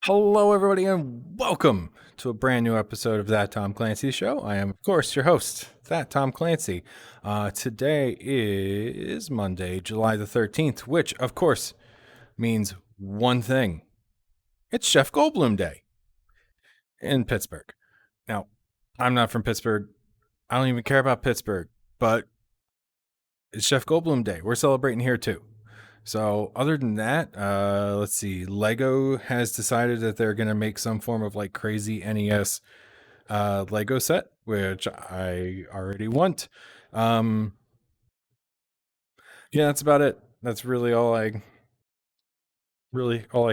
Hello, everybody, and welcome to a brand new episode of That Tom Clancy Show. I am, of course, your host, That Tom Clancy. Today is Monday, July the 13th, which, of course, means one thing. It's Jeff Goldblum Day in Pittsburgh. Now, I'm not from Pittsburgh. I don't even care about Pittsburgh, but it's Jeff Goldblum Day. We're celebrating here, too. So other than that, let's see. Lego has decided that they're going to make some form of like crazy NES Lego set, which I already want. Yeah, that's about it. That's really all I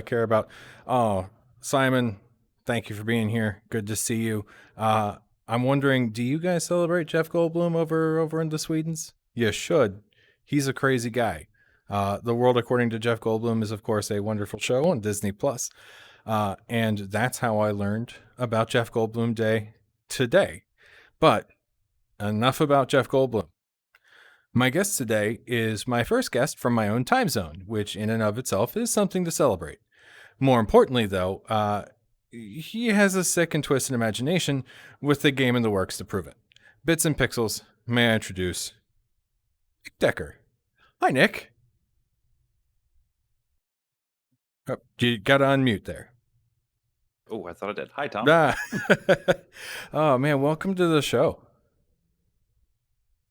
care about. Oh, Simon, thank you for being here. Good to see you. I'm wondering, do you guys celebrate Jeff Goldblum over in the Swedens? You should. He's a crazy guy. The World According to Jeff Goldblum is, of course, a wonderful show on Disney Plus, and that's how I learned about Jeff Goldblum Day today. But enough about Jeff Goldblum. My guest today is my first guest from my own time zone, which in and of itself is something to celebrate. More importantly, though, he has a sick and twisted imagination with the game in the works to prove it. Bits and Pixels, may I introduce Nick Decker. Hi, Nick. Oh, you got to unmute there. Oh, I thought I did. Hi, Tom. Oh, man. Welcome to the show.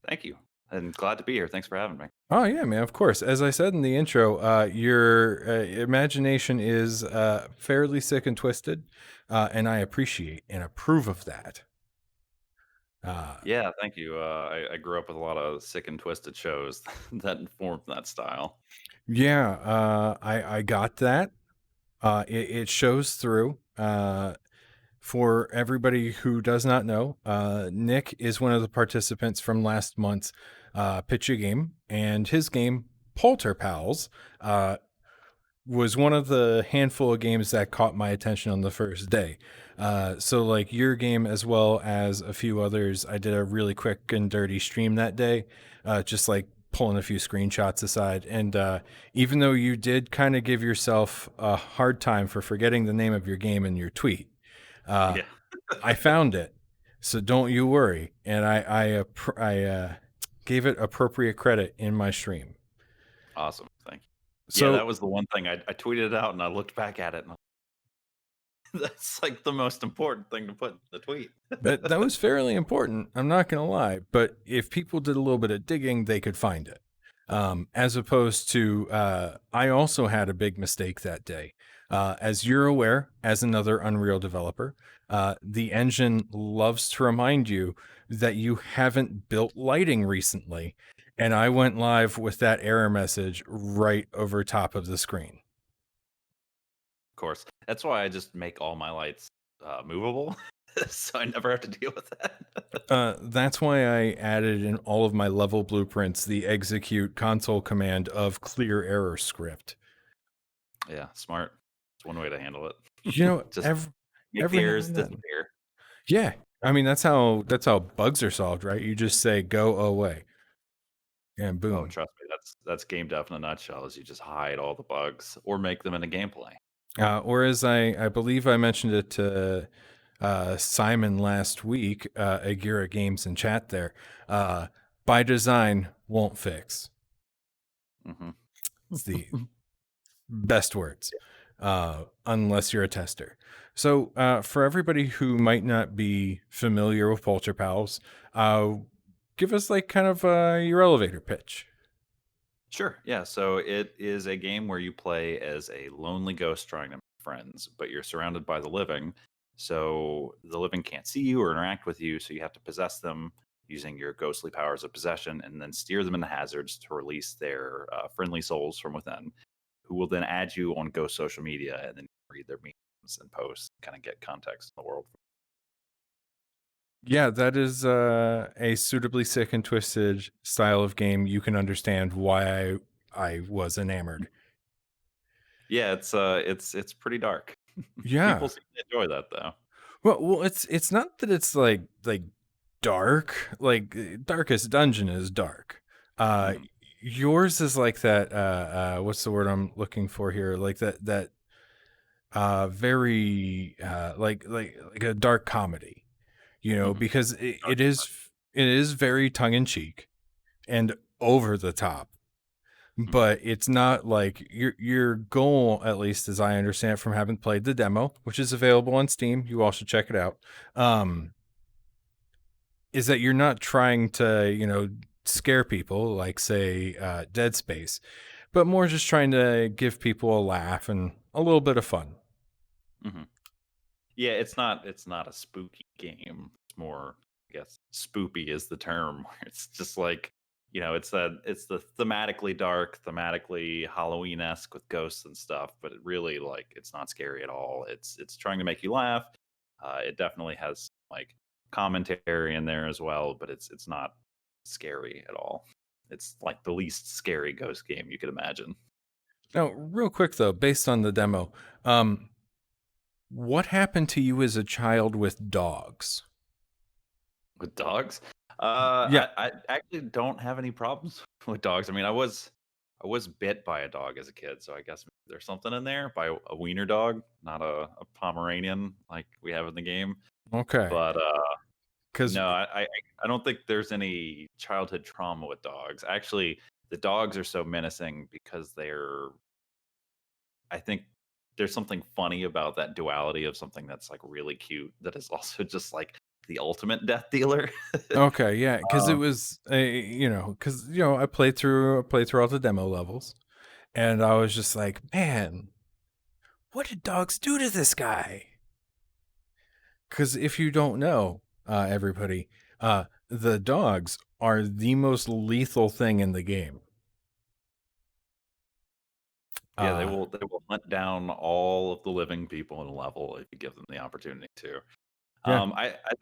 Thank you. And glad to be here. Thanks for having me. Oh, yeah, man. Of course. As I said in the intro, your imagination is fairly sick and twisted, and I appreciate and approve of that. Yeah, thank you. I grew up with a lot of sick and twisted shows that informed that style. Yeah, I got that. It shows through. For everybody who does not know, Nick is one of the participants from last month's Pitch a Game, and his game, Polter Pals, was one of the handful of games that caught my attention on the first day. So like your game as well as a few others, I did a really quick and dirty stream that day, just like pulling a few screenshots aside. And even though you did kind of give yourself a hard time for forgetting the name of your game in your tweet, Yeah. I found it. So don't you worry. And I gave it appropriate credit in my stream. Awesome. Thank you. So yeah, that was the one thing. I tweeted it out and I looked back at it and that's like the most important thing to put in the tweet. that was fairly important. I'm not going to lie. But if people did a little bit of digging, they could find it. As opposed to, I also had a big mistake that day. As you're aware, as another Unreal developer, the engine loves to remind you that you haven't built lighting recently. And I went live with that error message right over top of the screen. Of course. That's why I just make all my lights movable. So I never have to deal with that. That's why I added in all of my level blueprints the execute console command of clear error script. Yeah, smart. It's one way to handle it. You know, just make every the now errors and then. disappear. Yeah, I mean that's how bugs are solved, right? You just say go away, and boom. Oh, trust me, that's game dev in a nutshell. Is you just hide all the bugs or make them in a gameplay. Or as I believe I mentioned it to Simon last week, Agira Games in chat there, by design won't fix. Mm-hmm. It's the best words, unless you're a tester. So for everybody who might not be familiar with Polter Pals, give us like kind of your elevator pitch. Sure. Yeah. So it is a game where you play as a lonely ghost trying to make friends, but you're surrounded by the living. So the living can't see you or interact with you. So you have to possess them using your ghostly powers of possession and then steer them into hazards to release their friendly souls from within, who will then add you on ghost social media and then read their memes and posts, kind of get context in the world. Yeah, that is a suitably sick and twisted style of game. You can understand why I was enamored. Yeah, it's pretty dark. Yeah, people seem to enjoy that though. well, it's not that it's like dark. Like Darkest Dungeon is dark. Yours is like that. What's the word I'm looking for here? Like that very like a dark comedy, Hmm. because it is very tongue in cheek and over the top, Hmm. but it's not like your goal, at least as I understand it from having played the demo, which is available on Steam. You all should check it out. Is that you're not trying to, scare people like say Dead Space, but more just trying to give people a laugh and a little bit of fun. Hmm. Yeah, it's not a spooky game. It's more, I guess, spoopy is the term. Where it's just like, it's the thematically dark, thematically Halloween esque with ghosts and stuff, but it really, like, it's not scary at all. It's trying to make you laugh. It definitely has like commentary in there as well, but it's not scary at all. It's like the least scary ghost game you could imagine. Now, real quick though, based on the demo, what happened to you as a child with dogs? With dogs? Yeah. I actually don't have any problems with dogs. I mean, I was bit by a dog as a kid, so I guess there's something in there by a wiener dog, not a Pomeranian like we have in the game. Okay. But Because no, I don't think there's any childhood trauma with dogs. Actually, the dogs are so menacing because I think there's something funny about that duality of something that's like really cute that is also just like the ultimate death dealer. okay, yeah, because it um, was because I played through all the demo levels, and I was just like, man, what did dogs do to this guy? Because if you don't know, everybody, the dogs are the most lethal thing in the game. Yeah, they Uh, will hunt down all of the living people in a level if you give them the opportunity to. yeah, I think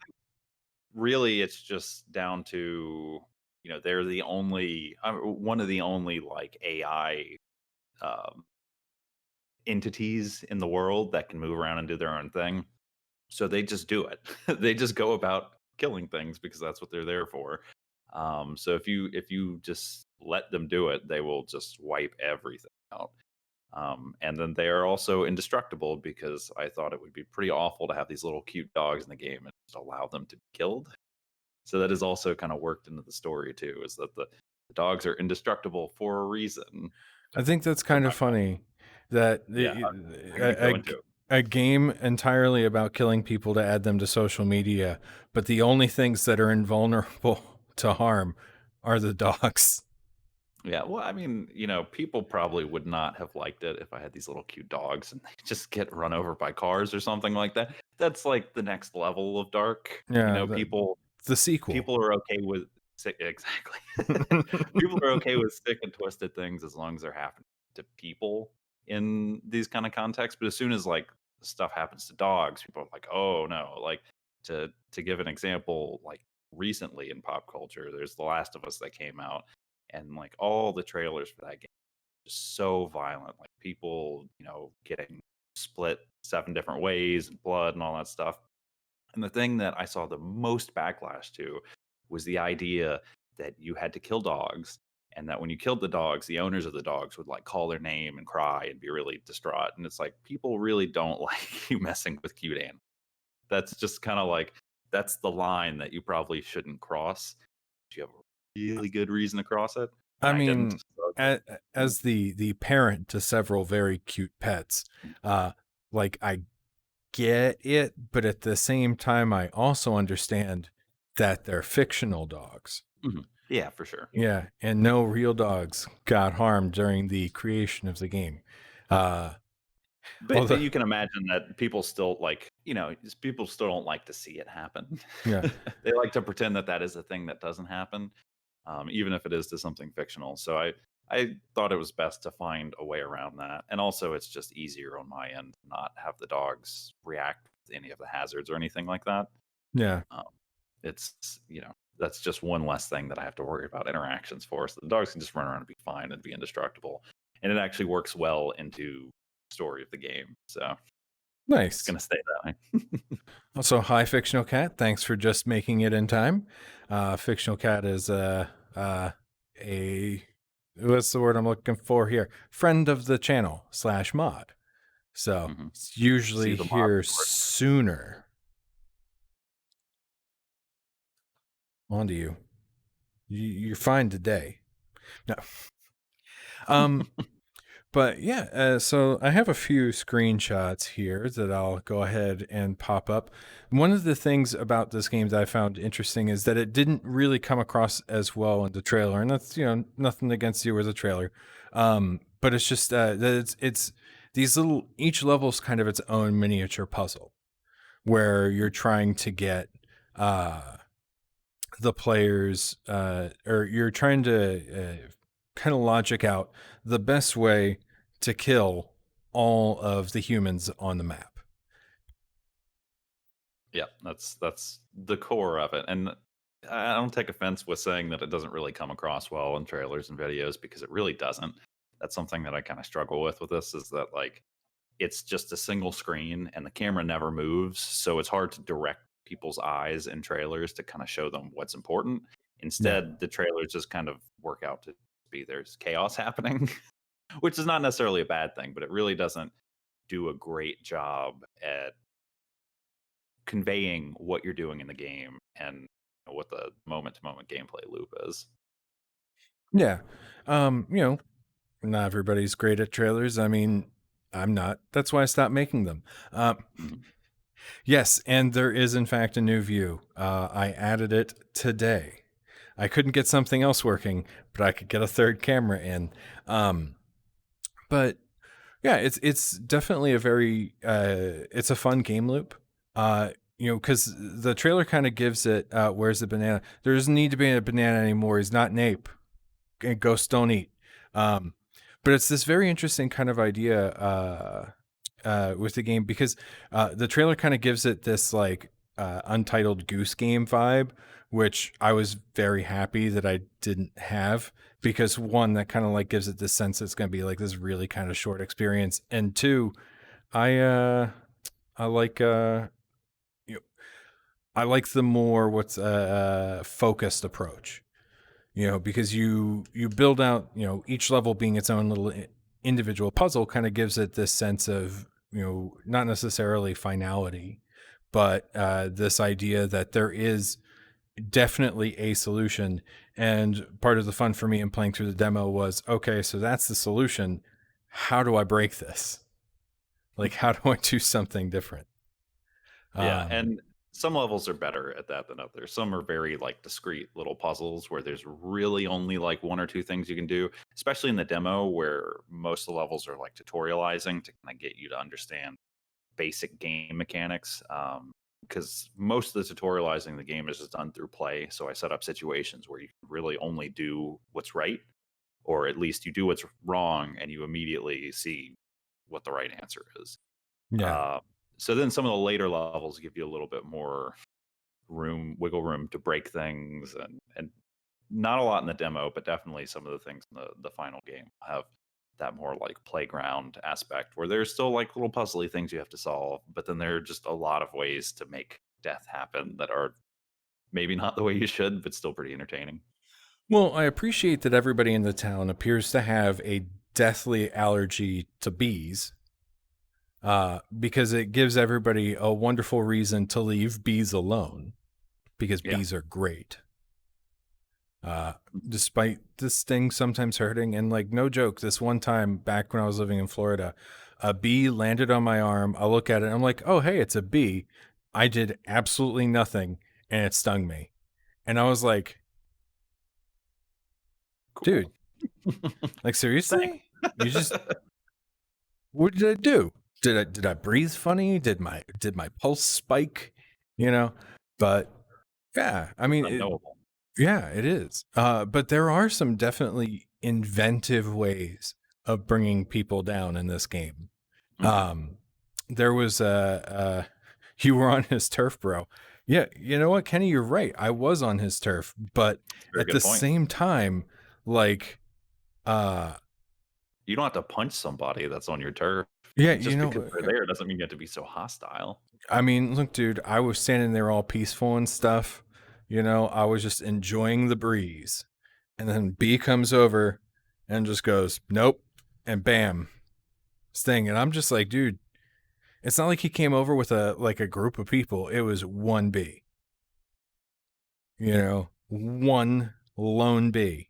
really it's just down to, they're the only one of the only like AI um, entities in the world that can move around and do their own thing. So they just do it. They just go about killing things because that's what they're there for. So if you just let them do it, they will just wipe everything out. And then they are also indestructible because I thought it would be pretty awful to have these little cute dogs in the game and just allow them to be killed. So that is also kind of worked into the story too, is that the dogs are indestructible for a reason. I think that's I'm kind of not gonna, funny that yeah, I'm not gonna go into it. a game entirely about killing people to add them to social media, but the only things that are invulnerable to harm are the dogs. Yeah, well, I mean, people probably would not have liked it if I had these little cute dogs and they just get run over by cars or something like that. That's like the next level of dark. Yeah, the sequel. People are okay with exactly. People are okay with sick and twisted things as long as they're happening to people in these kind of contexts. But as soon as like stuff happens to dogs, people are like, "Oh no!" Like to give an example, like recently in pop culture, there's The Last of Us that came out, and like all the trailers for that game are just so violent, like people, getting split 7 different ways, and blood and all that stuff. And the thing that I saw the most backlash to was the idea that you had to kill dogs, and that when you killed the dogs, the owners of the dogs would like call their name and cry and be really distraught. And it's like people really don't like you messing with cute animals. That's just kind of like that's the line that you probably shouldn't cross. If you have a really good reason to cross it, and I I didn't. mean, So it's like, as the parent to several very cute pets, uh, like I get it, but at the same time, I also understand that they're fictional dogs. mhm. Yeah, for sure. Yeah, and no real dogs got harmed during the creation of the game. Uh, But although, you can imagine that people still like, people still don't like to see it happen. yeah, They like to pretend that that is a thing that doesn't happen, even if it is to something fictional. So I thought it was best to find a way around that, and also it's just easier on my end to not have the dogs react to any of the hazards or anything like that. yeah, Um, it's that's just one less thing that I have to worry about interactions for. So the dogs can just run around and be fine and be indestructible, and it actually works well into the story of the game. So it's nice. gonna stay that way. Also, hi, Fictional Cat. Thanks for just making it in time. Fictional Cat is a what's the word I'm looking for here? Friend of the channel / mod. So Hmm. it's See usually the mod here for it. sooner. On to you. You're fine today. No. Um, But yeah, so I have a few screenshots here that I'll go ahead and pop up. One of the things about this game that I found interesting is that it didn't really come across as well in the trailer, and that's nothing against you or the trailer, but it's just that it's these little each level's kind of its own miniature puzzle where you're trying to get uh, the players or you're trying to kind of logic out the best way to kill all of the humans on the map. Yeah, that's the core of it. And I don't take offense with saying that it doesn't really come across well in trailers and videos because it really doesn't. That's something that I kind of struggle with this is that like it's just a single screen and the camera never moves, so it's hard to direct people's eyes in trailers to kind of show them what's important. Yeah. Instead, the trailers just kind of work out to be there's chaos happening, which is not necessarily a bad thing, but it really doesn't do a great job at conveying what you're doing in the game and what the moment to moment gameplay loop is. Yeah. You know, not everybody's great at trailers. I mean, I'm not. That's why I stopped making them. Mhm. Yes, and there is in fact a new view. I added it today. I couldn't get something else working, but I could get a third camera in. But yeah, it's definitely a very it's a fun game loop. Because the trailer kind of gives it where's the banana? There doesn't need to be a banana anymore. He's not an ape. Ghosts don't eat. Um, but it's this very interesting kind of idea with the game because the trailer kind of gives it this like untitled goose game vibe, which I was very happy that I didn't have because one, that kind of like gives it this sense it's going to be like this really kind of short experience, and two, I uh I like you know, I like the more what's focused approach, because you build out, each level being its own little individual puzzle kind of gives it this sense of, not necessarily finality, but this idea that there is definitely a solution. And part of the fun for me in playing through the demo was, okay, so that's the solution. How do I break this? Like, how do I do something different? Yeah, Um, and some levels are better at that than others. Some are very like discrete little puzzles where there's really only like one or two things you can do, especially in the demo where most of the levels are like tutorializing to kind of get you to understand basic game mechanics. Because most of the tutorializing in the game is just done through play. So I set up situations where you can really only do what's right, or at least you do what's wrong and you immediately see what the right answer is. yeah. Uh, so then some of the later levels give you a little bit more wiggle room to break things, and not a lot in the demo, but definitely some of the things in the final game have that more like playground aspect where there's still like little puzzly things you have to solve, but then there are just a lot of ways to make death happen that are maybe not the way you should, but still pretty entertaining. Well, I appreciate that everybody in the town appears to have a deathly allergy to bees, because it gives everybody a wonderful reason to leave bees alone because Yeah. bees are great. Uh, Despite the sting sometimes hurting. And like, no joke, this one time back when I was living in Florida, a bee landed on my arm. I look at it, I'm like, oh, hey, it's a bee. I did absolutely nothing and it stung me. And I was like, dude, Cool. like, Thanks. seriously? You just, what did I do? Did I breathe funny? Did my pulse spike? You know? But yeah, I It's mean, unknowable. yeah, it is. But there are some definitely inventive ways of bringing people down in this game. Mhm. Um, there was you were on his turf, bro. Yeah, you know what, Kenny, you're right. I was on his turf, but Very at the good point. same time, like, uh, You don't have to punch somebody that's on your turf. yeah, Just because they're there doesn't mean you have to be so hostile. I mean, look, dude, I was standing there all peaceful and stuff. I was just enjoying the breeze. And then B comes over and just goes, nope. And bam, sting. And I'm just like, dude, It's not like he came over with a group of people. It was one bee. You know, one lone bee.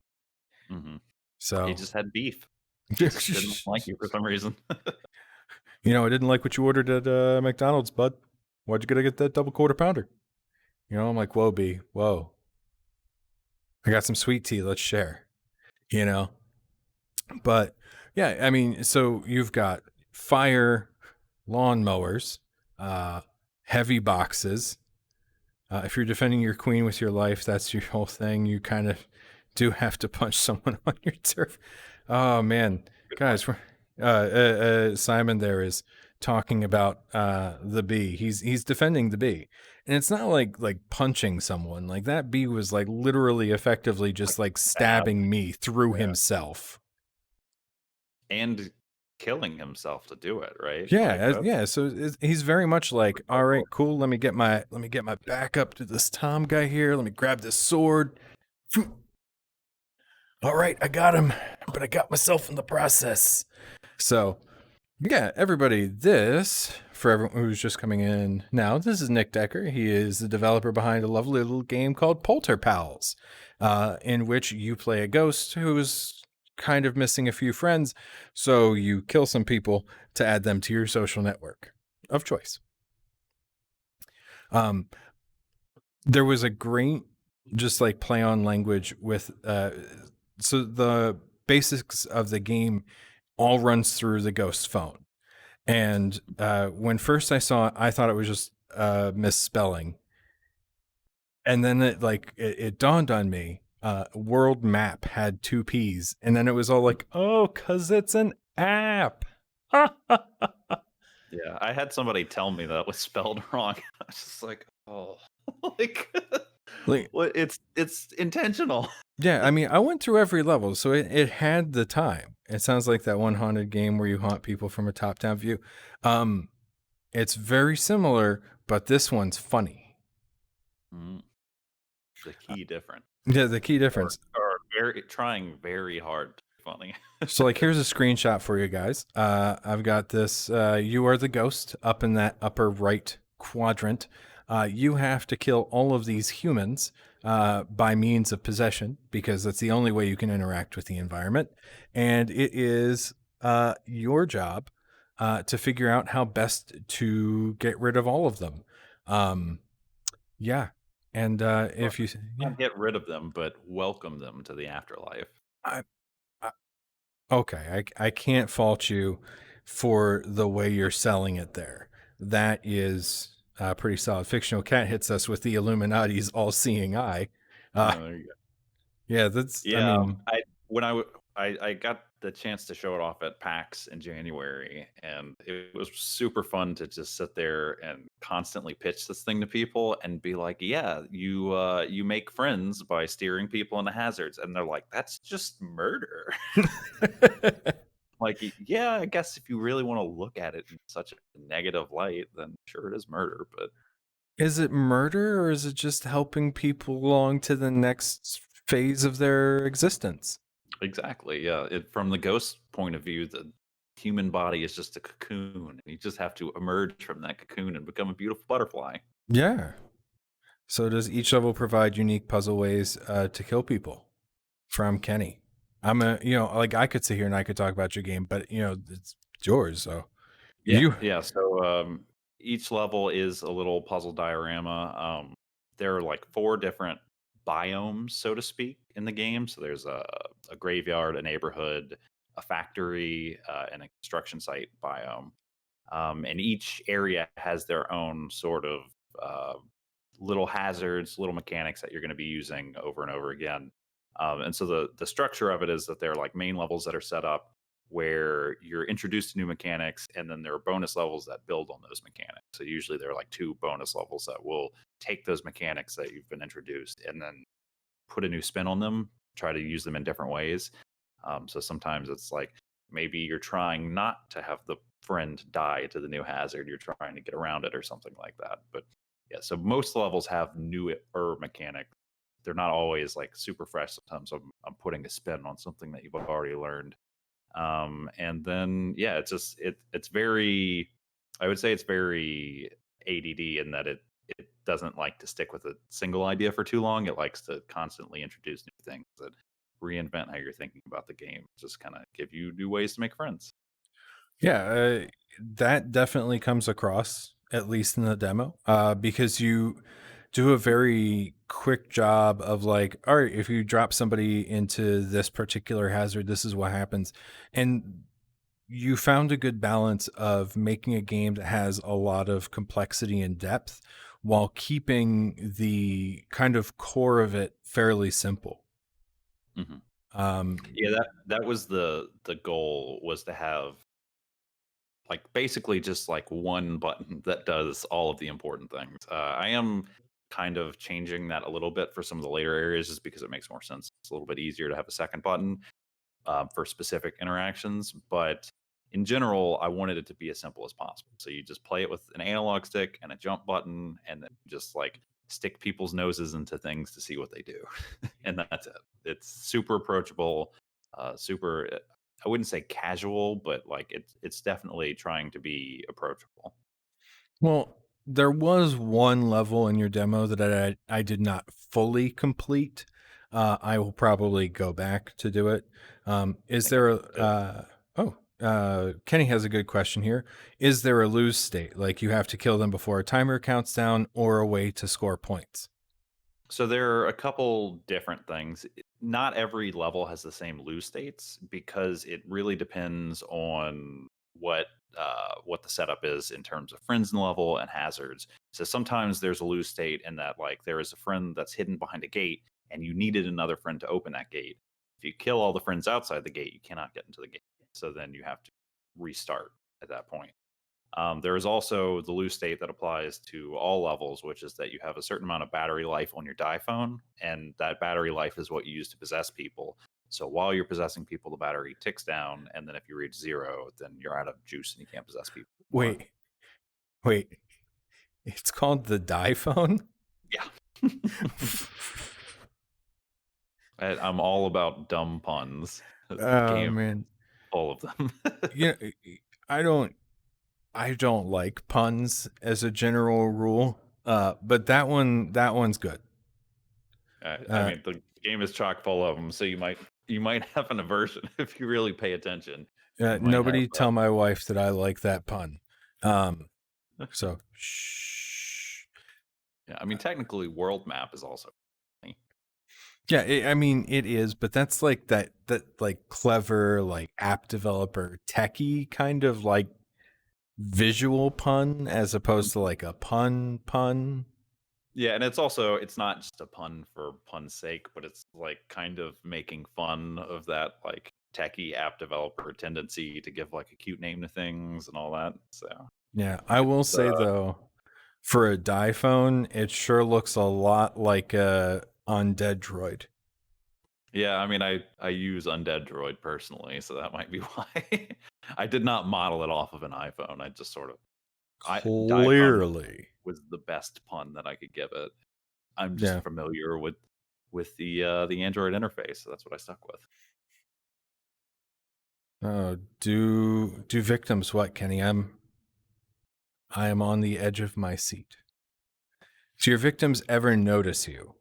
Hmm. He So, just had beef. Just didn't like you for some reason. I didn't like what you ordered at McDonald's, bud. Why'd you gotta get that double quarter pounder? I'm like, whoa, bee, whoa. I got some sweet tea. Let's share. You know, but yeah, I mean, so you've got fire lawnmowers, heavy boxes. If you're defending your queen with your life, that's your whole thing. You kind of do have to punch someone on your turf. Oh man, Good point. guys, Simon there is talking about the bee. He's defending the bee, and it's not like punching someone. Like that bee was like literally, effectively, just like Bad. stabbing me through Yeah. himself. And killing himself to do it, right? Yeah, Like that's yeah. So he's very much like, all right, hardcore. cool. Let me get my back up to this Tom guy here. Let me grab this sword. Phew. All right, I got him, but I got myself in the process. So yeah, everybody, this, for everyone who's just coming in now, this is Nick Decker. He is the developer behind a lovely little game called Polter Pals, in which you play a ghost who's kind of missing a few friends. So you kill some people to add them to your social network of choice. There was a great just like play on language with so the basics of the game all runs through the ghost phone. And when first I saw it, I thought it was just misspelling. And then it dawned on me, world map had two P's. And then it was all like, oh, because it's an app. Yeah, I had somebody tell me that was spelled wrong. I was just like, oh, like, Like, what? It's intentional. yeah, I mean, I went through every level, so it had the time. It sounds like that one haunted game where you haunt people from a top-down view. It's very similar, but this one's funny. Mm, the key difference, Yeah, the key or difference. or very trying very hard to be funny. So, like, here's a screenshot for you guys. I've got this. You are the ghost up in that upper right quadrant. You have to kill all of these humans by means of possession because that's the only way you can interact with the environment. And it is your job to figure out how best to get rid of all of them. Um, yeah. And Well, if you, yeah, not get rid of them, but welcome them to the afterlife. I, okay, I can't fault you for the way you're selling it there. That is pretty solid. Fictional Cat hits us with the Illuminati's all-seeing eye. Uh, There you go. yeah, that's. I Yeah, mean, I when I got the chance to show it off at PAX in January, and it was super fun to just sit there and constantly pitch this thing to people and be like, "Yeah, you make friends by steering people into hazards," and they're like, "That's just murder." Like, yeah, I guess if you really want to look at it in such a negative light, then sure it is murder, but is it murder or is it just helping people along to the next phase of their existence? exactly, yeah. From the ghost point of view, the human body is just a cocoon, and you just have to emerge from that cocoon and become a beautiful butterfly. Yeah. So does each level provide unique puzzle ways to kill people? From Kenny. I'm a, like I could sit here and I could talk about your game, but it's yours. So Yeah, you, yeah. So each level is a little puzzle diorama. There are like four different biomes, so to speak, in the game. So there's a graveyard, a neighborhood, a factory, and a construction site biome. And each area has their own sort of uh, little hazards, little mechanics that you're going to be using over and over again. And so the structure of it is that there are like main levels that are set up where you're introduced to new mechanics, and then there are bonus levels that build on those mechanics. So usually there are like two bonus levels that will take those mechanics that you've been introduced and then put a new spin on them, try to use them in different ways. So sometimes it's like maybe you're trying not to have the friend die to the new hazard, you're trying to get around it or something like that. But yeah, so most levels have newer mechanics. They're not always like super fresh. Sometimes I'm putting a spin on something that you've already learned. And then yeah, it's just it's very I would say it's very ADD in that it doesn't like to stick with a single idea for too long. It likes to constantly introduce new things that reinvent how you're thinking about the game. Just kind of give you new ways to make friends. Yeah, that definitely comes across, at least in the demo, because you do a very quick job of like, all right, if you drop somebody into this particular hazard, this is what happens. And you found a good balance of making a game that has a lot of complexity and depth while keeping the kind of core of it fairly simple. hmm Um, Yeah, that was the goal was to have like basically just like one button that does all of the important things. I am kind of changing that a little bit for some of the later areas just because it makes more sense. It's a little bit easier to have a second button for specific interactions. But in general, I wanted it to be as simple as possible. So you just play it with an analog stick and a jump button, and then just like stick people's noses into things to see what they do, and that's it. It's super approachable, super. I wouldn't say casual, but like it's definitely trying to be approachable. well, there was one level in your demo that I did not fully complete. I will probably go back to do it. I Is think I there a could. Kenny has a good question here. Is there a lose state? Like you have to kill them before a timer counts down or a way to score points? So there are a couple different things. Not every level has the same lose states because it really depends on what the setup is in terms of friends in the level and hazards. So sometimes there's a lose state in that like there is a friend that's hidden behind a gate and you needed another friend to open that gate. If you kill all the friends outside the gate, you cannot get into the gate. So then you have to restart at that point. There is also the loose state that applies to all levels, which is that you have a certain amount of battery life on your die phone, and that battery life is what you use to possess people. So while you're possessing people, the battery ticks down, and then if you reach zero, then you're out of juice and you can't possess people anymore. Wait, wait. It's called the die phone? Yeah. I'm all about dumb puns. The Oh game, man. all of them. You know, I don't I don't like puns as a general rule. But that one's good. I Uh, mean, the game is chock full of them, so you might have an aversion if you really pay attention. You might have nobody tell my wife that I like that pun. Um, so shh. yeah, I mean, technically, world map is also funny. Yeah, I mean it is, but that's like that like clever like app developer techie kind of like visual pun as opposed to Mhm. like a pun. Yeah, and it's not just a pun for pun's sake, but it's like kind of making fun of that like techie app developer tendency to give like a cute name to things and all that. So Yeah, I will it's say though, for a die phone, it sure looks a lot like a undead droid. yeah, I mean, I use Undead Droid personally, so that might be why. I did not model it off of an iPhone. I just sort of I die phone Clearly. was the best pun that I could give it. I'm just Yeah. familiar with the Android interface, so that's what I stuck with. Do victims what, Kenny? I am on the edge of my seat. Do your victims ever notice you?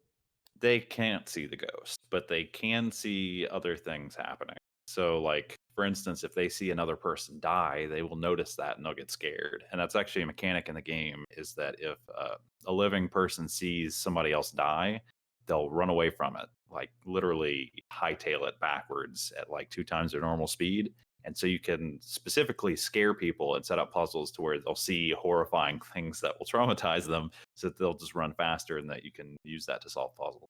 They can't see the ghost, but they can see other things happening. So, like for instance, if they see another person die, they will notice that and they'll get scared. And that's actually a mechanic in the game is that if a living person sees somebody else die, they'll run away from it, like literally hightail it backwards at like two times their normal speed. And so you can specifically scare people and set up puzzles to where they'll see horrifying things that will traumatize them so that they'll just run faster and that you can use that to solve puzzles.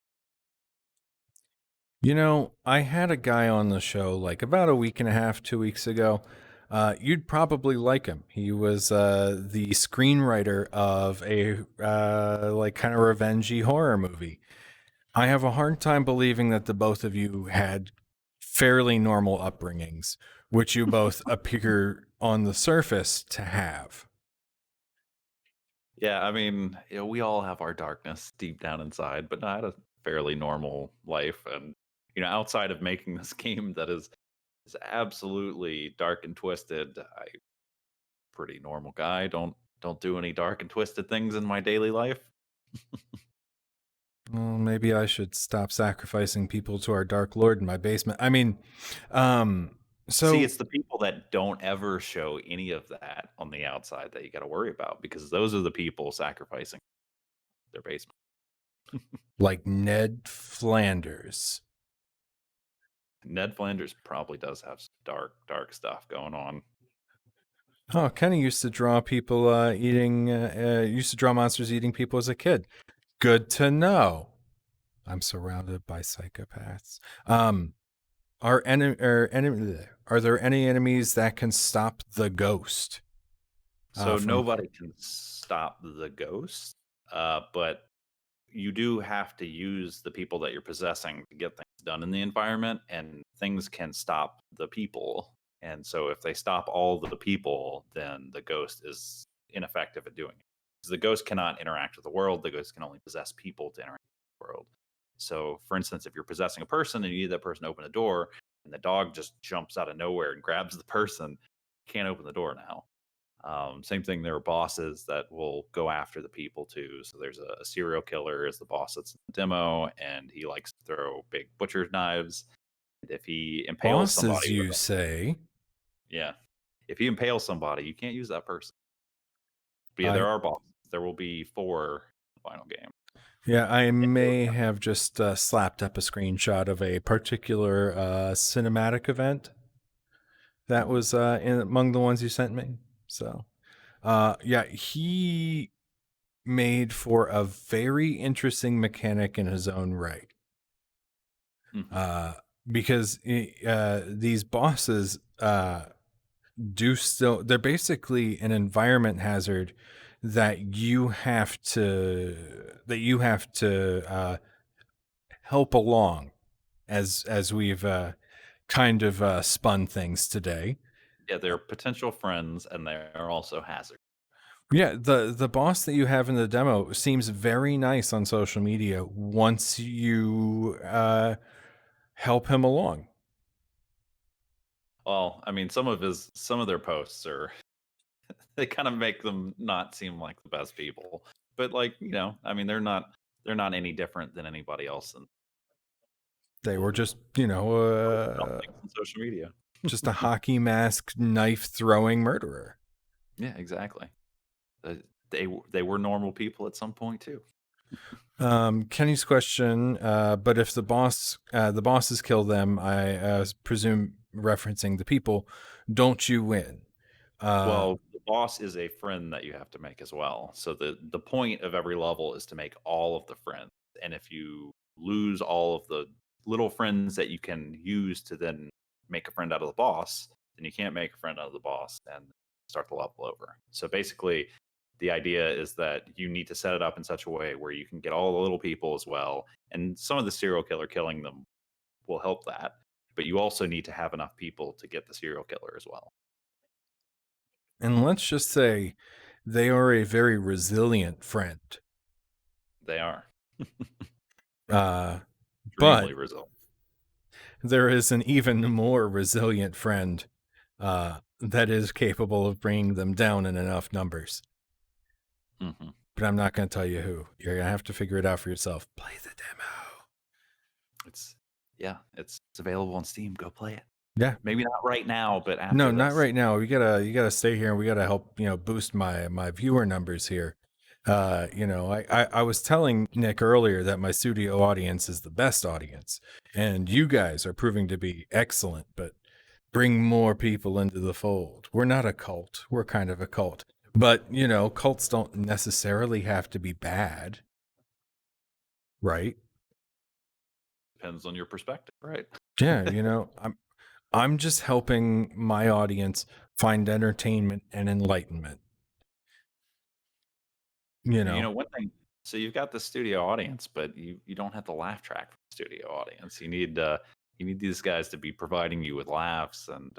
You know, I had a guy on the show like about a week and a half, 2 weeks ago. You'd probably like him. He was the screenwriter of a like kind of revengey horror movie. I have a hard time believing that the both of you had fairly normal upbringings, which you both appear on the surface to have. Yeah, I mean, we all have our darkness deep down inside, but I had a fairly normal life. And, outside of making this game that is absolutely dark and twisted, pretty normal guy. Don't do any dark and twisted things in my daily life. Well, maybe I should stop sacrificing people to our Dark Lord in my basement. I mean, um, See, so it's the people that don't ever show any of that on the outside that you got to worry about because those are the people sacrificing their basement. like Ned Flanders. Ned Flanders probably does have some dark stuff going on. Oh, Kenny used to draw people used to draw monsters eating people as a kid. Good to know. I'm surrounded by psychopaths. Are there any enemies that can stop the ghost? So From nobody can stop the ghost, but you do have to use the people that you're possessing to get things done in the environment, and things can stop the people. And so if they stop all the people, then the ghost is ineffective at doing it. Because the ghost cannot interact with the world, the ghost can only possess people to interact with the world. So, for instance, if you're possessing a person and you need that person to open the door, and the dog just jumps out of nowhere and grabs the person, you can't open the door now. Same thing, there are bosses that will go after the people too. So there's a serial killer is the boss that's in the demo, and he likes to throw big butcher's knives. And if he impales bosses, somebody with you them, say? yeah, if he impales somebody, you can't use that person. But yeah, I there are bosses. There will be 4 in the final game. Yeah, I And may have just slapped up a screenshot of a particular cinematic event that Mhm. was among the ones you sent me. So, yeah, he made for a very interesting mechanic in his own right. Mhm. Uh, because these bosses do still, they're basically an environment hazard that you have to help along as we've kind of spun things today. Yeah, they're potential friends, and they are also hazard. Yeah, the boss that you have in the demo seems very nice on social media once you help him along. Well, I mean, some of their posts are they kind of make them not seem like the best people. But like, I mean, they're not any different than anybody else and They people were who just, post dumb things on social media. just a hockey mask knife throwing murderer. Yeah, exactly. Uh, they were normal people at some point too. Kenny's question, but if the bosses kill them, I presume referencing the people, don't you win? Uh, Well, the boss is a friend that you have to make as well. So the point of every level is to make all of the friends. And if you lose all of the little friends that you can use to then make a friend out of the boss, then you can't make a friend out of the boss and start the level over. So basically, the idea is that you need to set it up in such a way where you can get all the little people as well. And some of the serial killer killing them will help that. But you also need to have enough people to get the serial killer as well. and let's just say they are a very resilient friend. They are Uh, but extremely resilient. there is an even more resilient friend that is capable of bringing them down in enough numbers. Mhm. But I'm not going to tell you who. You're going to have to figure it out for yourself. Play the demo. It's yeah, it's available on Steam. Go play it. Yeah. Maybe not right now, but No, after not this. right now. You gotta stay here and we gotta help, boost my viewer numbers here. I was telling Nick earlier that my studio audience is the best audience, and you guys are proving to be excellent, but bring more people into the fold. We're not a cult. We're kind of a cult. But, cults don't necessarily have to be bad, right? Depends on your perspective, right? Yeah, I'm just helping my audience find entertainment and enlightenment, you And, know. one thing, so you've got the studio audience, but you don't have the laugh track from the studio audience. You need these guys to be providing you with laughs and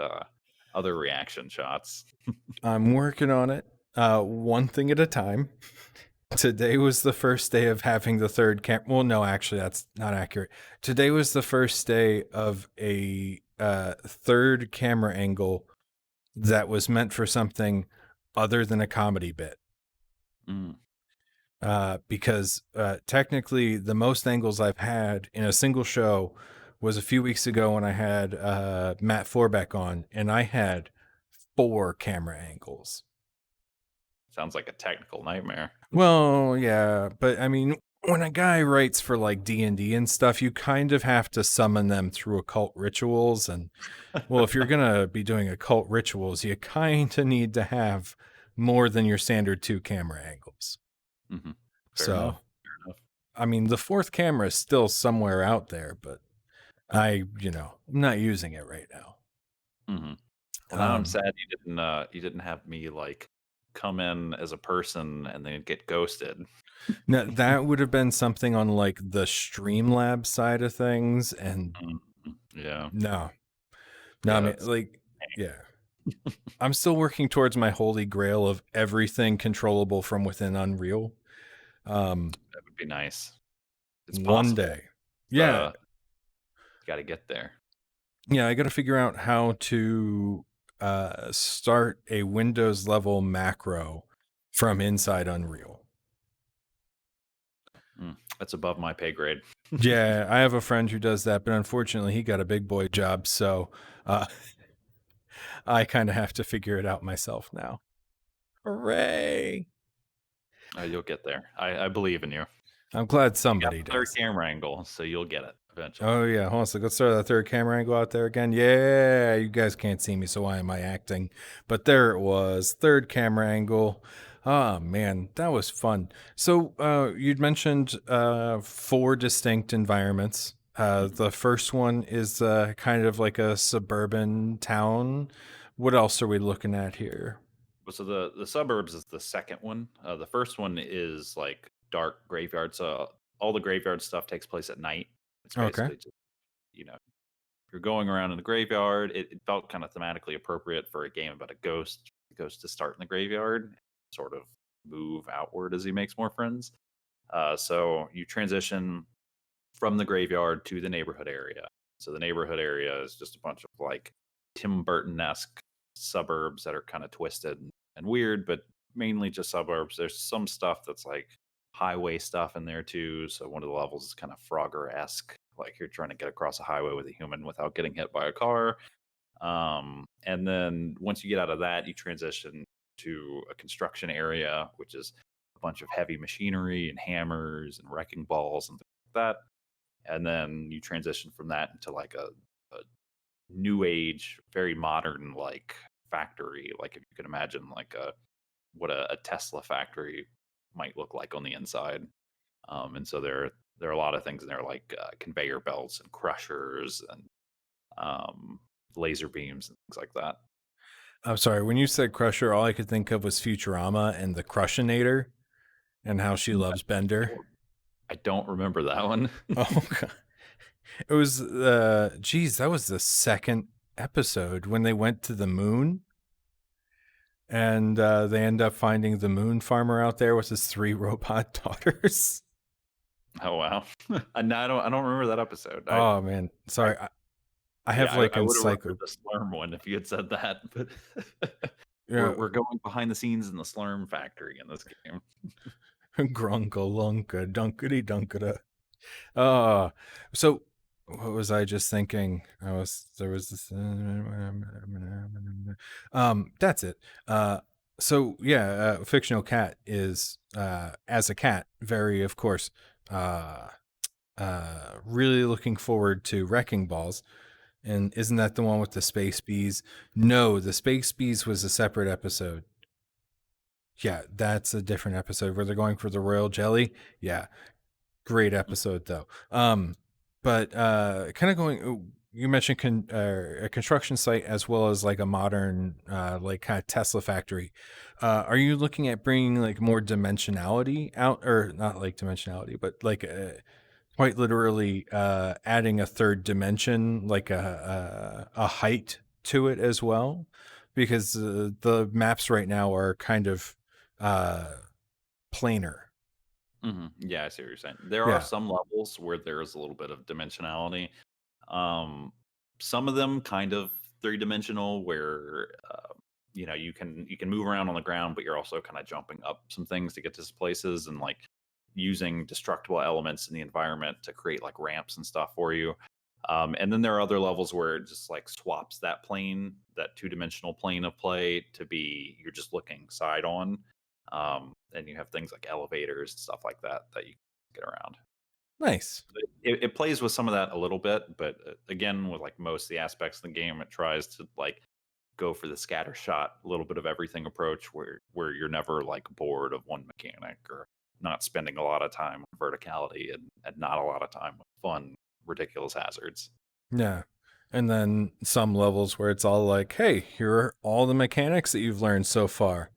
other reaction shots. I'm working on it, one thing at a time. Today was the first day of having the third cam. Well, no, actually, that's not accurate. Today was the first day of a third camera angle that was meant for something other than a comedy bit. Mm, Because technically the most angles I've had in a single show was a few weeks ago when I had Matt Forbeck on, and I had 4 camera angles. sounds like a technical nightmare. Well, yeah, but I mean, when a guy writes for like D&D and stuff, you kind of have to summon them through occult rituals. And well, if you're going to be doing occult rituals, you kind of need to have more than your standard 2 camera angles. Hmm. Fair enough. So, Fair enough. I mean, the 4th camera is still somewhere out there, but I'm not using it right now. Hmm. Well, now I'm Um, sad you didn't have me like come in as a person and then get ghosted. Now, that would have been something on like the Streamlab side of things. And Mhm. Yeah. no, no, I Yeah, mean, that's like, yeah, I'm still working towards my holy grail of everything controllable from within Unreal. that would be nice. It's One possible. day. Yeah. You got to get there. Yeah. I got to figure out how to start a Windows level macro from inside Unreal. That's above my pay grade. Yeah. I have a friend who does that, but unfortunately, he got a big boy job. So uh, I kind of have to figure it out myself now. Hooray. You'll get there. I believe in you. I'm glad You got somebody the third does. camera angle, so you'll get it eventually. Oh yeah, hold on. So let's start that 3rd camera angle out there again. Yeah, you guys can't see me, so why am I acting? But there it was, 3rd camera angle. Oh man, that was fun. So you'd mentioned 4 distinct environments. Mhm. The first one is kind of like a suburban town. What else are we looking at here? So the suburbs is the second one. The first one is like dark graveyard. So all the graveyard stuff takes place at night. It's Okay. basically just you know you're going around in the graveyard. It felt kind of thematically appropriate for a game about a ghost. The ghost to start in the graveyard, sort of move outward as he makes more friends. So you transition from the graveyard to the neighborhood area. So the neighborhood area is just a bunch of like Tim Burton esque suburbs that are kind of twisted and weird, but mainly just suburbs. There's some stuff that's like highway stuff in there too. So one of the levels is kind of Frogger esque, like you're trying to get across a highway with a human without getting hit by a car. And then once you get out of that, you transition to a construction area, which is a bunch of heavy machinery and hammers and wrecking balls and things like that. And then you transition from that into like a new age, very modern like factory. Like if you can imagine like what a Tesla factory might look like on the inside. And so there are a lot of things in there like conveyor belts and crushers and um, laser beams and things like that. I'm sorry. When you said Crusher, all I could think of was Futurama and the Crushinator and how she Mm, loves Bender. I don't remember that one. Oh, God. It was, geez, that was the 2nd episode when they went to the moon and they end up finding the moon farmer out there with his 3 robot daughters. Oh wow. No, I don't remember that episode. Oh, man. I Sorry. I Yeah, have like I would have remembered encyclo. the Slurm one if you had said that, but Yeah. we're going behind the scenes in the Slurm factory in this game. Grunkalunka, dunkity dunkada. Uh, so what was I just thinking? There was this, that's it. So yeah, fictional cat is, as a cat, very, of course, uh, really looking forward to Wrecking Balls. And isn't that the one with the space bees? No, the space bees was a separate episode. Yeah, that's a different episode where they're going for the royal jelly. Yeah, great episode though. But kind of going. You mentioned a construction site as well as like a modern, like kind of Tesla factory. Are you looking at bringing like more dimensionality out, or not like dimensionality, but like quite literally adding a 3rd dimension, like a height to it as well? Because the maps right now are kind of uh, planar. Yeah, I see what you're saying. There are Yeah. some levels where there is a little bit of dimensionality. Um, some of them kind of three dimensional, where you can move around on the ground, but you're also kind of jumping up some things to get to places, and like using destructible elements in the environment to create like ramps and stuff for you. And then there are other levels where it just like swaps that plane, that two-dimensional plane of play, to be you're just looking side on. And you have things like elevators and stuff like that that you can get around. Nice. It plays with some of that a little bit, but again, with like most of the aspects of the game, it tries to like go for the scatter shot, a little bit of everything approach, where you're never like bored of one mechanic, or not spending a lot of time on verticality, and not a lot of time with fun, ridiculous hazards. Yeah. And then some levels where it's all like, hey, here are all the mechanics that you've learned so far.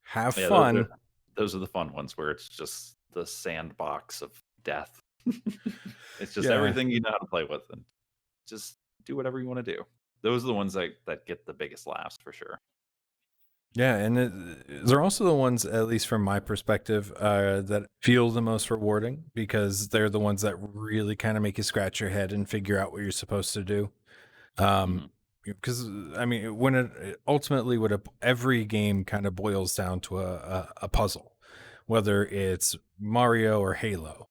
Have Yeah, fun. those are the fun ones where it's just the sandbox of death. It's just Yeah. everything you know how to play with, and just do whatever you want to do. Those are the ones that get the biggest laughs for sure. Yeah, and they're also the ones, at least from my perspective, that feel the most rewarding because they're the ones that really kind of make you scratch your head and figure out what you're supposed to do. Mhm. Because I mean, when ultimately, every game kind of boils down to a puzzle, whether it's Mario or Halo.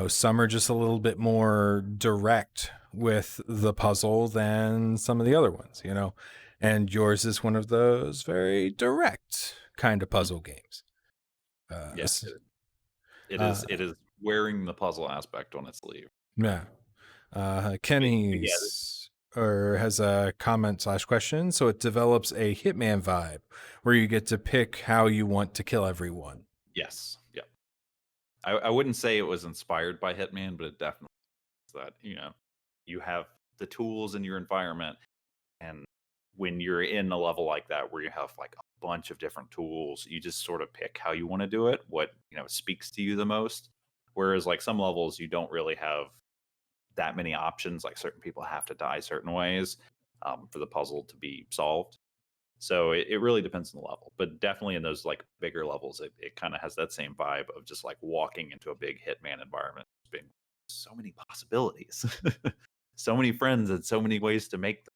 Some are just a little bit more direct with the puzzle than some of the other ones. And yours is one of those very direct kind of Mm. puzzle games. Yeah, S- it uh, is. It is wearing the puzzle aspect on its sleeve. Sure. yeah. But yeah, Kenny's or has a comment/question. So it develops a Hitman vibe where you get to pick how you want to kill everyone. yes, yeah. I wouldn't say it was inspired by Hitman, but it definitely is that. You have the tools in your environment, and when you're in a level like that where you have like a bunch of different tools, you just sort of pick how you want to do it, what speaks to you the most. Whereas like some levels, you don't really have that many options. Like certain people have to die certain ways for the puzzle to be solved. So it really depends on the level, but definitely in those like bigger levels, it kind of has that same vibe of just like walking into a big Hitman environment, being so many possibilities, so many friends, and so many ways to make them.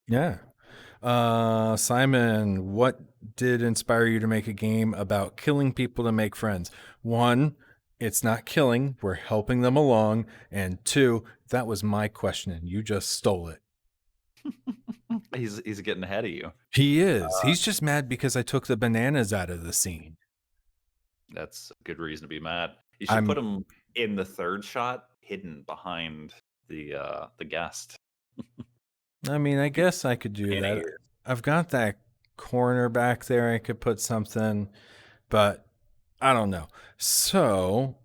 Yeah. Simon, what did inspire you to make a game about killing people to make friends? One, it's not killing, we're helping them along. And two, that was my question and you just stole it. He's getting ahead of you. He is. He's just mad because I took the bananas out of the scene. That's a good reason to be mad. You should put I'm him in the third shot, hidden behind the guest. I mean, I guess I could do Banana that. ears. I've got that corner back there. I could put something, but I don't know. So,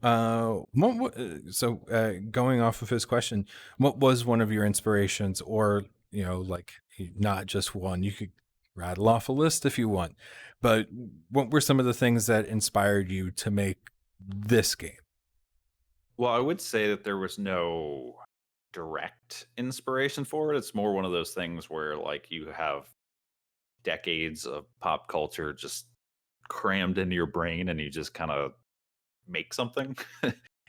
going off of his question, what was one of your inspirations, or like not just one? You could rattle off a list if you want, but what were some of the things that inspired you to make this game? Well, I would say that there was no direct inspiration for it. It's more one of those things where like you have decades of pop culture just crammed into your brain, and you just kind of make something.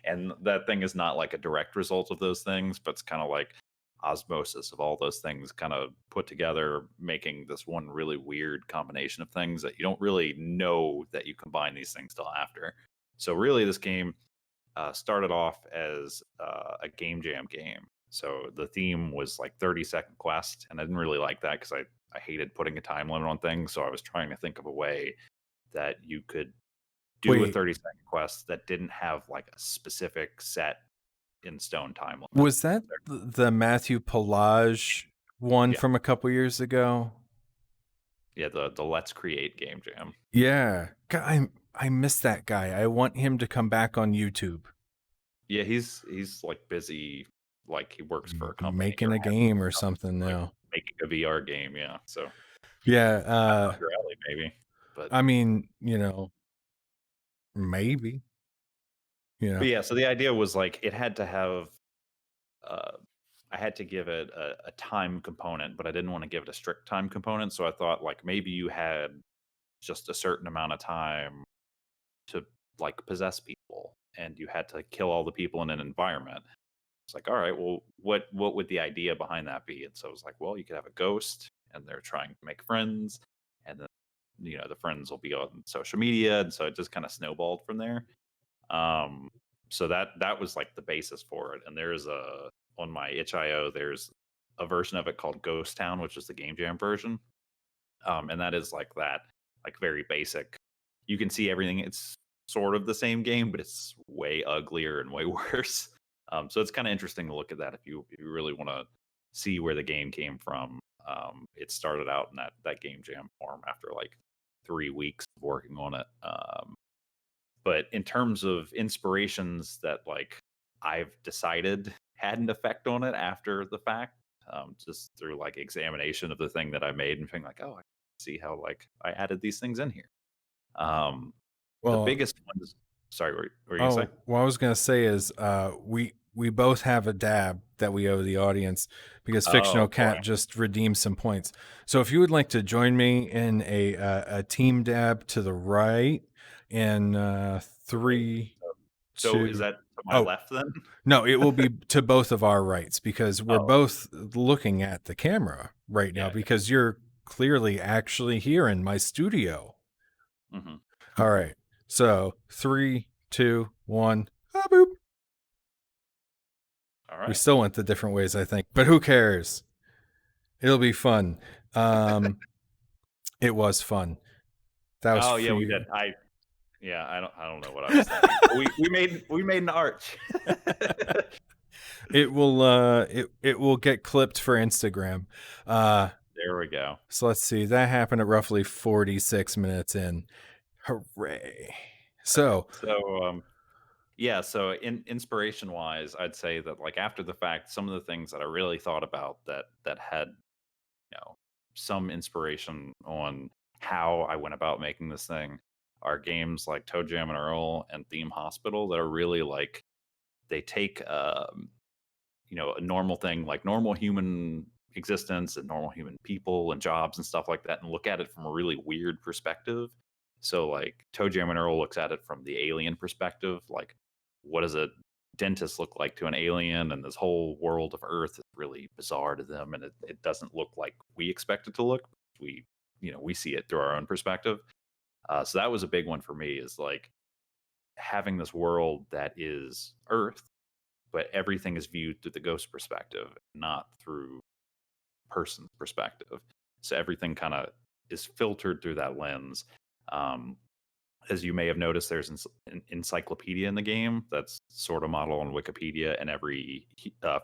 And that thing is not like a direct result of those things, but it's kind of like osmosis of all those things kind of put together, making this one really weird combination of things that you don't really know that you combine these things till after. So really this game started off as a game jam game. So the theme was like 30-second quest, and I didn't really like that because I hated putting a time limit on things. So I was trying to think of a way that you could do a Wait, 30-second quest that didn't have like a specific set in stone time limit. was that the Matthew Pelage one Yeah, from a couple years ago? yeah, the Let's Create game jam. Yeah. God, I miss that guy. I want him to come back on YouTube Yeah, he's like busy, like he works for a company making or a has game or company, something like now. making a VR game. Yeah, so Yeah, kind of up your alley maybe. But I mean, maybe, but yeah, so the idea was like it had to have uh I had to give it a time component, but I didn't want to give it a strict time component. So I thought like maybe you had just a certain amount of time to like possess people, and you had to kill all the people in an environment. It's like, all right, well, what would the idea behind that be? And so I was like, well, you could have a ghost, and they're trying to make friends, and then the friends will be on social media, and so it just kind of snowballed from there. Um, so that was like the basis for it. And there's a on my itch.io, there's a version of it called Ghost Town, which is the game jam version. And that is like that, like very basic. You can see everything. It's sort of the same game, but it's way uglier and way worse. So it's kind of interesting to look at that if you really want to see where the game came from. It started out in that game jam form after like 3 weeks of working on it. But in terms of inspirations that like I've decided had an effect on it after the fact, just through like examination of the thing that I made and being like, oh, I see how like I added these things in here. Um, the Well, biggest ones. Sorry, what were you gonna say? oh, what I was gonna say is, we both have a dab that we owe the audience because Oh Fictional boy. Cat just redeemed some points. So if you would like to join me in a team dab to the right in Wait, three, so is two, that to my oh left then? no, it will be to both of our rights because we're Oh, both looking at the camera right now yeah. because you're clearly actually here in my studio. Yeah. Hmm. All right. So 3, 2, 1. Ah, boop. All We right. still went the different ways, I think, but who cares? It'll be fun. Um, it was fun. That was Oh for yeah, we you. did. I don't know what I was thinking. We made an arch. It will get clipped for Instagram. Uh, There we go. so let's see. That happened at roughly 46 minutes in. Hooray! All right. So So yeah, so in inspiration wise, I'd say that like after the fact, some of the things that I really thought about that had, you know, some inspiration on how I went about making this thing are games like Toe Jam and Earl and Theme Hospital that are really like they take a normal thing like normal human existence and normal human people and jobs and stuff like that and look at it from a really weird perspective. So like Toe Jam and Earl looks at it from the alien perspective, like what does a dentist look like to an alien, and this whole world of Earth is really bizarre to them, and it doesn't look like we expect it to look. We see it through our own perspective. So that was a big one for me, is like having this world that is Earth, but everything is viewed through the ghost perspective, not through person's perspective. So everything kind of is filtered through that lens. Um, as you may have noticed, there's an encyclopedia in the game that's sort of modeled on Wikipedia, and every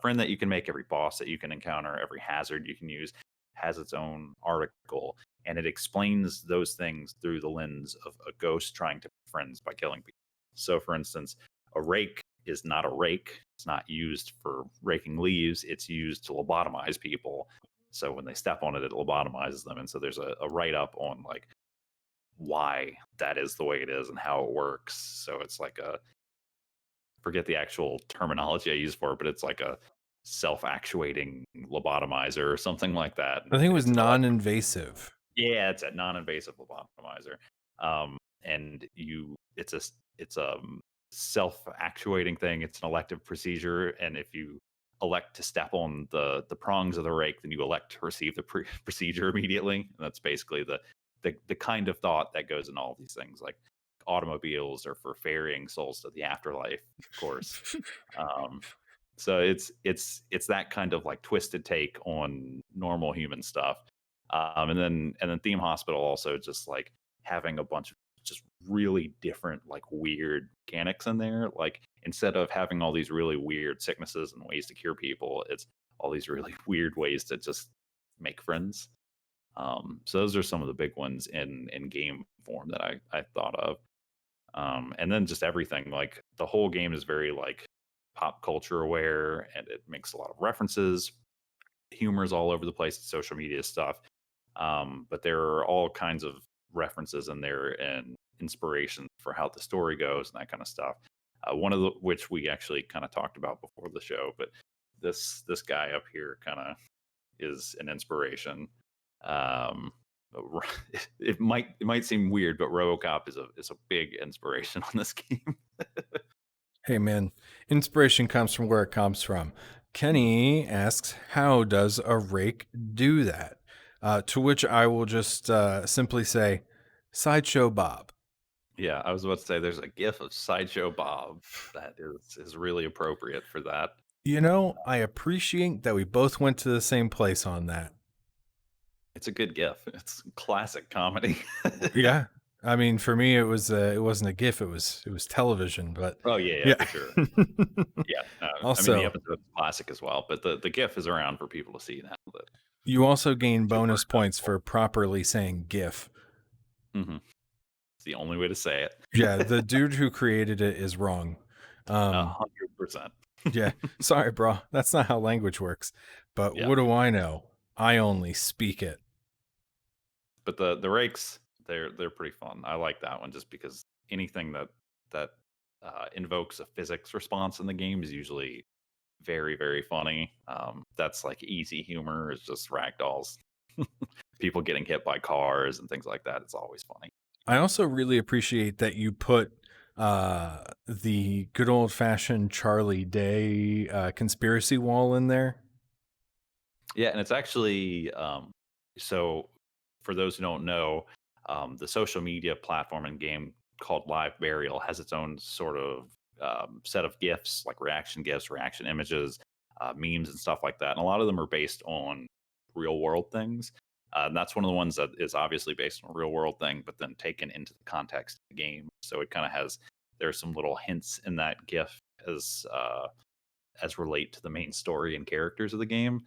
friend that you can make, every boss that you can encounter, every hazard you can use has its own article, and it explains those things through the lens of a ghost trying to be friends by killing people. So, for instance, a rake is not a rake. It's not used for raking leaves. It's used to lobotomize people. So when they step on it, it lobotomizes them. And so there's a write up on like why that is the way it is and how it works. So it's like a forget the actual terminology I use for it, but it's like a self-actuating lobotomizer or something like that. I And think it was it's an electric. non-invasive. Yeah, it's a non-invasive lobotomizer. And it's a self-actuating thing. It's an elective procedure, and if you elect to step on the prongs of the rake, then you elect to receive the procedure immediately. And that's basically the kind of thought that goes in all these things. Like automobiles are for ferrying souls to the afterlife, of course. Um, so it's that kind of like twisted take on normal human stuff. And then Theme Hospital also just like having a bunch of just really different like weird mechanics in there. Like instead of having all these really weird sicknesses and ways to cure people, it's all these really weird ways to just make friends. So those are some of the big ones in game form that I thought of. And then just everything, like the whole game is very like pop culture aware, and it makes a lot of references. Humor's all over the place, social media stuff. But there are all kinds of references in there and inspiration for how the story goes and that kind of stuff. One of which we actually kind of talked about before the show, but this guy up here kind of is an inspiration. Um, it might seem weird, but RoboCop is a big inspiration on this game. Hey man, inspiration comes from where it comes from. Kenny asks, how does a rake do that? To which I will just simply say, Sideshow Bob. Yeah, I was about to say there's a GIF of Sideshow Bob that is really appropriate for that. You know, I appreciate that we both went to the same place on that. It's a good GIF. It's classic comedy. Yeah. I mean, for me, it wasn't a GIF; it was television. But Oh yeah, yeah, yeah. for sure. Yeah, I mean the Also, episode's classic as well, but the GIF is around for people to see now. That you also gain super bonus points accessible. for properly saying GIF. Mhm. It's the only way to say it. Yeah, the dude who created it is wrong. Um, 100%. yeah, sorry, bro. That's not how language works. But Yeah, what do I know? I only speak it. but the rakes they're pretty fun. I like that one just because anything that invokes a physics response in the game is usually very very funny. That's like easy humor is just ragdolls, people getting hit by cars and things like that. It's always funny. I also really appreciate that you put the good old fashioned Charlie Day conspiracy wall in there. Yeah, and it's actually so for those who don't know, the social media platform and game called Live Burial has its own sort of set of gifs, like reaction gifs, reaction images, memes, and stuff like that. And a lot of them are based on real world things. And that's one of the ones that is obviously based on a real world thing, but then taken into the context of the game. So it kind of has there's some little hints in that gif as relate to the main story and characters of the game.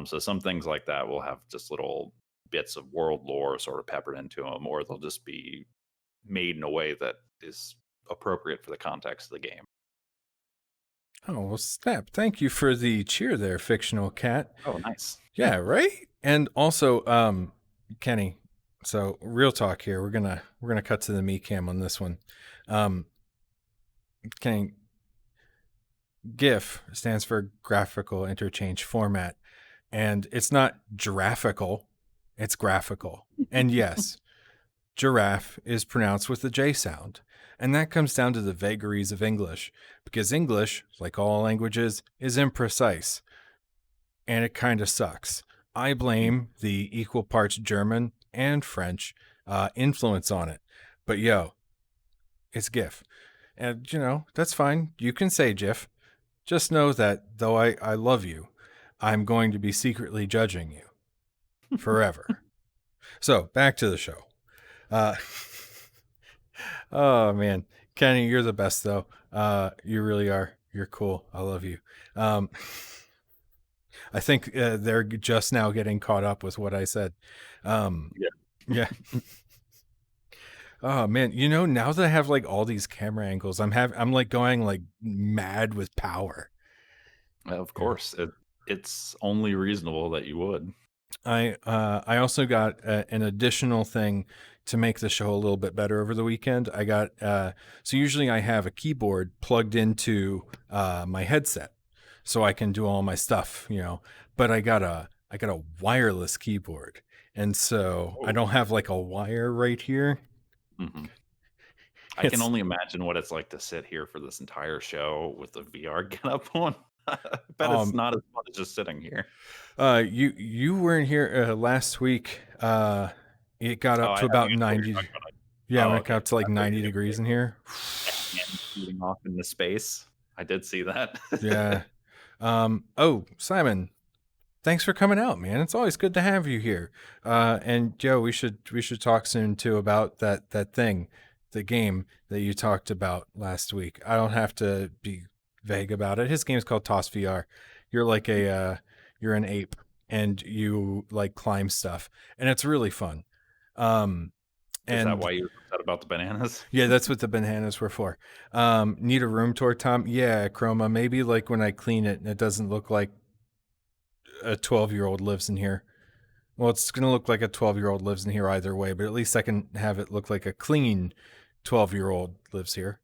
So some things like that will have just little bits of world lore sort of peppered into them, or they'll just be made in a way that is appropriate for the context of the game. Oh, well, snap. Thank you for the cheer there, fictional cat. Oh, nice. Yeah, right? And also, Kenny, so real talk here. We're gonna cut to the me cam on this one. Um, Kenny, GIF stands for graphical interchange format. And it's not giraffical, it's graphical. And yes, giraffe is pronounced with the J sound. And that comes down to the vagaries of English, because English, like all languages, is imprecise. And it kind of sucks. I blame the equal parts German and French influence on it. But yo, it's GIF. And, that's fine. You can say GIF. Just know that though I love you, I'm going to be secretly judging you forever. So back to the show. Uh, oh man, Kenny, you're the best though. You really are. You're cool. I love you. Um, I think they're just now getting caught up with what I said. Yeah, Yeah. Oh man, now that I have like all these camera angles, I'm like going like mad with power. of Yeah. course. It's only reasonable that you would. I also got an additional thing to make the show a little bit better over the weekend. I got so usually I have a keyboard plugged into my headset, so I can do all my stuff, But I got a wireless keyboard, and so I Oh. don't have like a wire right here. hmm I can It's only imagine what it's like to sit here for this entire show with the VR get up on. I bet it's um not as fun as just sitting here. you weren't here last week. It got Oh, up I to know about what you're 90. talking about. Yeah, Oh, when it okay. got to like I thought you 90 were gonna degrees say in here. the hand shooting off into space. I did see that. Yeah. Oh, Simon, thanks for coming out, man. It's always good to have you here. And Joe, we should talk soon too about that thing, the game that you talked about last week. I don't have to be vague about it. His game's called Toss VR. You're like you're an ape and you like climb stuff, and it's really fun. Um, Is that and why you were upset about the bananas? yeah, that's what the bananas were for. Need a room tour, Tom? Yeah, Chroma. Maybe like when I clean it, it doesn't look like a 12-year-old lives in here. Well, it's going to look like a 12-year-old lives in here either way, but at least I can have it look like a clean 12-year-old lives here.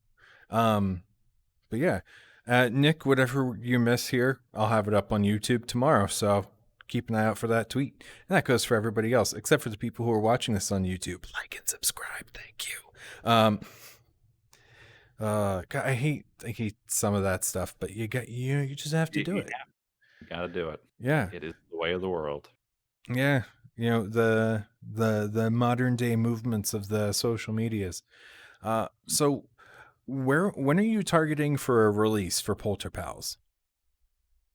Um, but yeah, Nick, whatever you miss here, I'll have it up on YouTube tomorrow. So keep an eye out for that tweet. And that goes for everybody else, except for the people who are watching this on YouTube. Like and subscribe. Thank you. God, I hate some of that stuff, but you just have to You, do you it. gotta do it. Yeah. It is the way of the world. Yeah. the modern day movements of the social medias. So when are you targeting for a release for Polter Pals?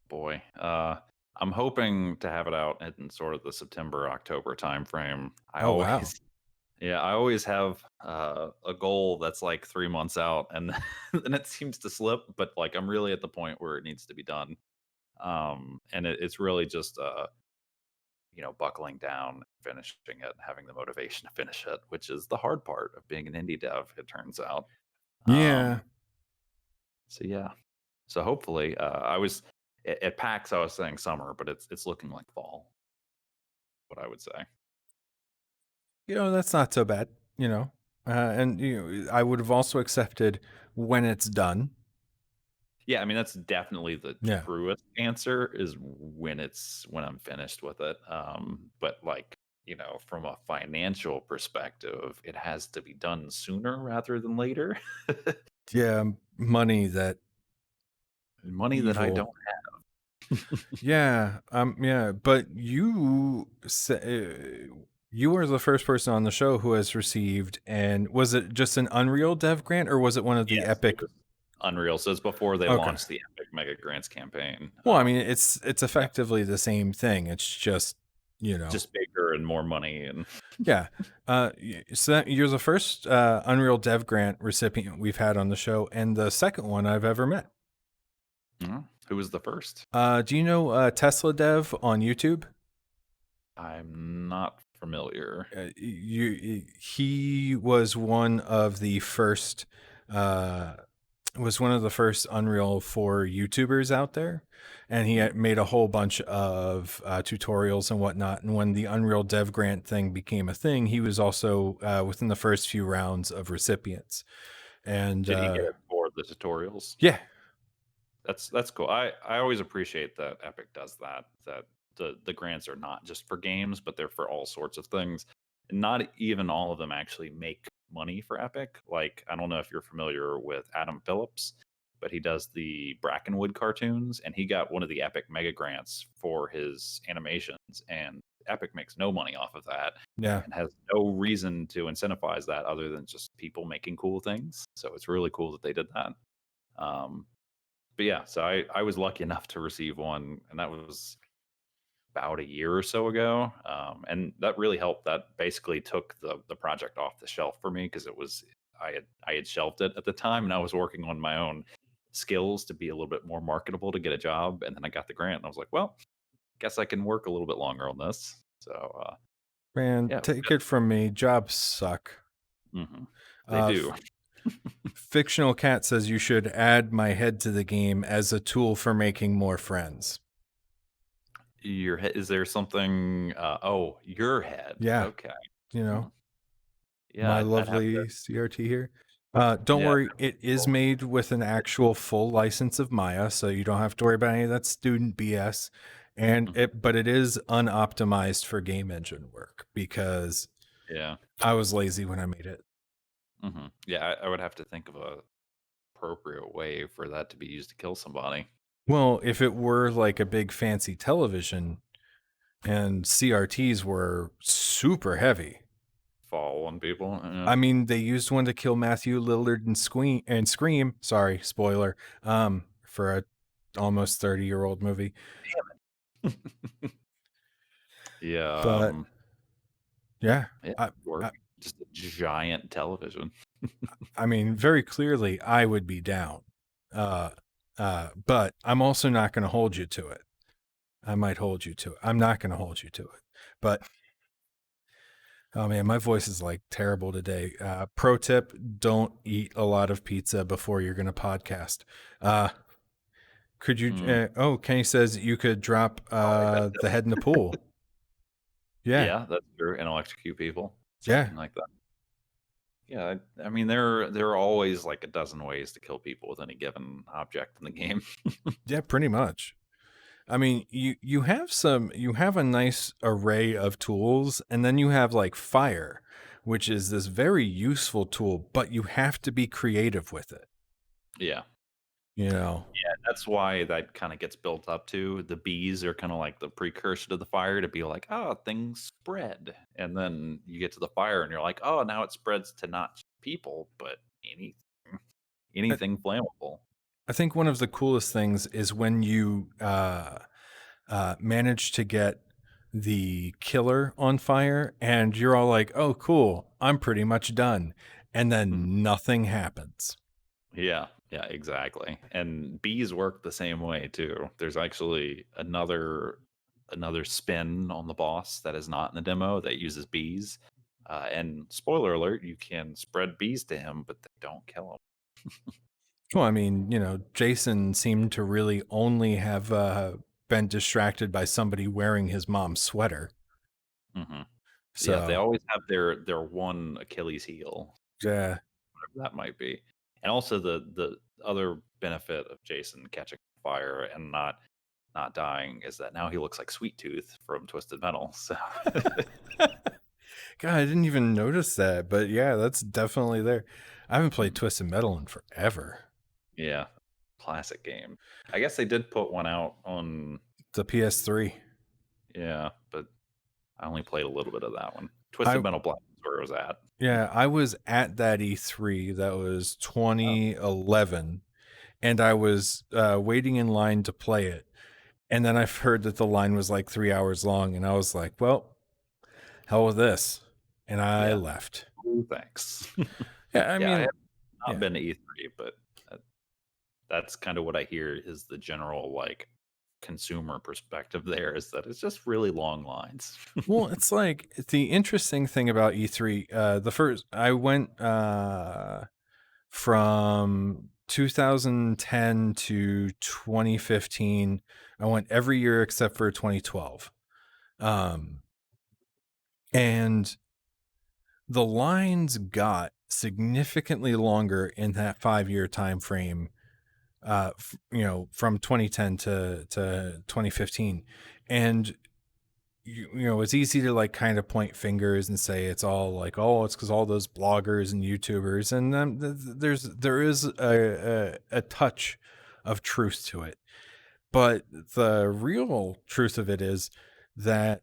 Boy, I'm hoping to have it out in sort of the September October timeframe. Oh wow. I always have a goal that's like 3 months out, and then it seems to slip. But like I'm really at the point where it needs to be done, and it's really just buckling down, finishing it, having the motivation to finish it, which is the hard part of being an indie dev. It turns out. Yeah. Um, so yeah, so hopefully, I was at PAX. I was saying summer, but it's looking like fall. What I would say. That's not so bad, and I would have also accepted when it's done. Yeah, I mean that's definitely the Yeah. truest answer is when I'm finished with it. But like from a financial perspective, it has to be done sooner rather than later. Yeah, money that Money that I evil. don't have. Yeah, but you were the first person on the show who has received, and was it just an Unreal Dev grant or was it one of the Yes, it Epic? was Unreal. So it's before they Okay. launched the Epic Mega Grants campaign. Well, I mean, it's Yeah, effectively the same thing. It's just, just bigger and more money and yeah. So you're the first Unreal Dev grant recipient we've had on the show, and the second one I've ever met. Who was the first? Do you know Tesla Dev on YouTube? I'm not familiar. He was one of the first uh Unreal 4 YouTubers out there, and he had made a whole bunch of tutorials and whatnot. And when the Unreal Dev Grant thing became a thing, he was also within the first few rounds of recipients. And Did he get it for the tutorials? yeah, That's cool. I always appreciate that Epic does that. That the grants are not just for games, but they're for all sorts of things. And not even all of them actually make money for Epic. Like I don't know if you're familiar with Adam Phillips, but he does the Brackenwood cartoons, and he got one of the Epic mega grants for his animations, and Epic makes no money off of that yeah. and has no reason to incentivize that other than just people making cool things. So it's really cool that they did that. Um, but yeah, so I was lucky enough to receive one, and that was about a year or so ago, and that really helped. That basically took the project off the shelf for me because it was I had shelved it at the time, and I was working on my own skills to be a little bit more marketable to get a job, and then I got the grant, and I was like, well, guess I can work a little bit longer on this. So Man, yeah, it was take it from me, jobs suck. good. They Uh, do. Fictional Cat says you should add my head to the game as a tool for making more friends. Your head, is there something? Oh, your head. Yeah, Okay. you know, Hmm. Yeah, my I'd have to. lovely CRT here. Don't Yeah. worry, it is made with an actual full license of Maya, so you don't have to worry about any of that student BS. But it is unoptimized for game engine work because Yeah. I was lazy when I made it. Yeah, I would have to think of a appropriate way for that to be used to kill somebody. Well, if it were like a big fancy television and CRTs were super heavy, Fall on people. Yeah. I mean, they used one to kill Matthew Lillard and Scream. Sorry, spoiler. For a almost 30-year-old movie. Yeah. But yeah, Yeah, I, work. I, Just a giant television. I mean, very clearly, I would be down. But I'm also not going to hold you to it. I might hold you to it. I'm not going to hold you to it. But oh man, my voice is like terrible today. Pro tip: don't eat a lot of pizza before you're going to podcast. Uh, could you? Mm, Kenny says you could drop I'll like that the tip. head in the pool. Yeah, Yeah, that's true. And electrocute people. yeah, Something like that. Yeah, I mean there are always like a dozen ways to kill people with any given object in the game. yeah. Pretty much. I mean, you have a nice array of tools, and then you have like fire, which is this very useful tool, but you have to be creative with it. Yeah. you know. That's why that kind of gets built up to. The bees are kind of like the precursor to the fire to be like, oh, things spread. And then you get to the fire and you're like, oh, now it spreads to not just people, but I, anything flammable. I think one of the coolest things is when you manage to get the killer on fire and you're all like, oh, cool, I'm pretty much done. And Mhm. then nothing happens. Yeah, yeah, exactly. And bees work the same way too. There's actually another spin on the boss that is not in the demo that uses bees. And spoiler alert, you can spread bees to him, but they don't kill him. Well, I mean, Jason seemed to really only have been distracted by somebody wearing his mom's sweater. Hmm. Yeah, they So, always have their one Achilles heel, yeah. whatever that might be. And also the other benefit of Jason catching fire and not dying is that now he looks like Sweet Tooth from Twisted Metal. So God, I didn't even notice that, but yeah, that's definitely there. I haven't played Twisted Metal in forever. yeah, classic game. I guess they did put one out on, The PS3. yeah, but I only played a little bit of that one. Twisted I Metal Black is where it was at. Yeah, I was at that E3. That was 2011, and I was waiting in line to play it. And then I've heard that the line was like 3 hours long, and I was like, "Well, hell with this," and I Yeah. left. Ooh, thanks. Yeah, I Yeah, I mean, have not yeah. been to E3, but uh, that's kind of what I hear is the general like consumer perspective there is that it's just really long lines. Well, it's like the interesting thing about E3. The first I went from 2010 to 2015. I went every year except for 2012. Um, and the lines got significantly longer in that 5 year time frame. From 2010 to 2015, and it's easy to like kind of point fingers and say it's all like, oh, it's because all those bloggers and YouTubers, and there is a touch of truth to it, but the real truth of it is that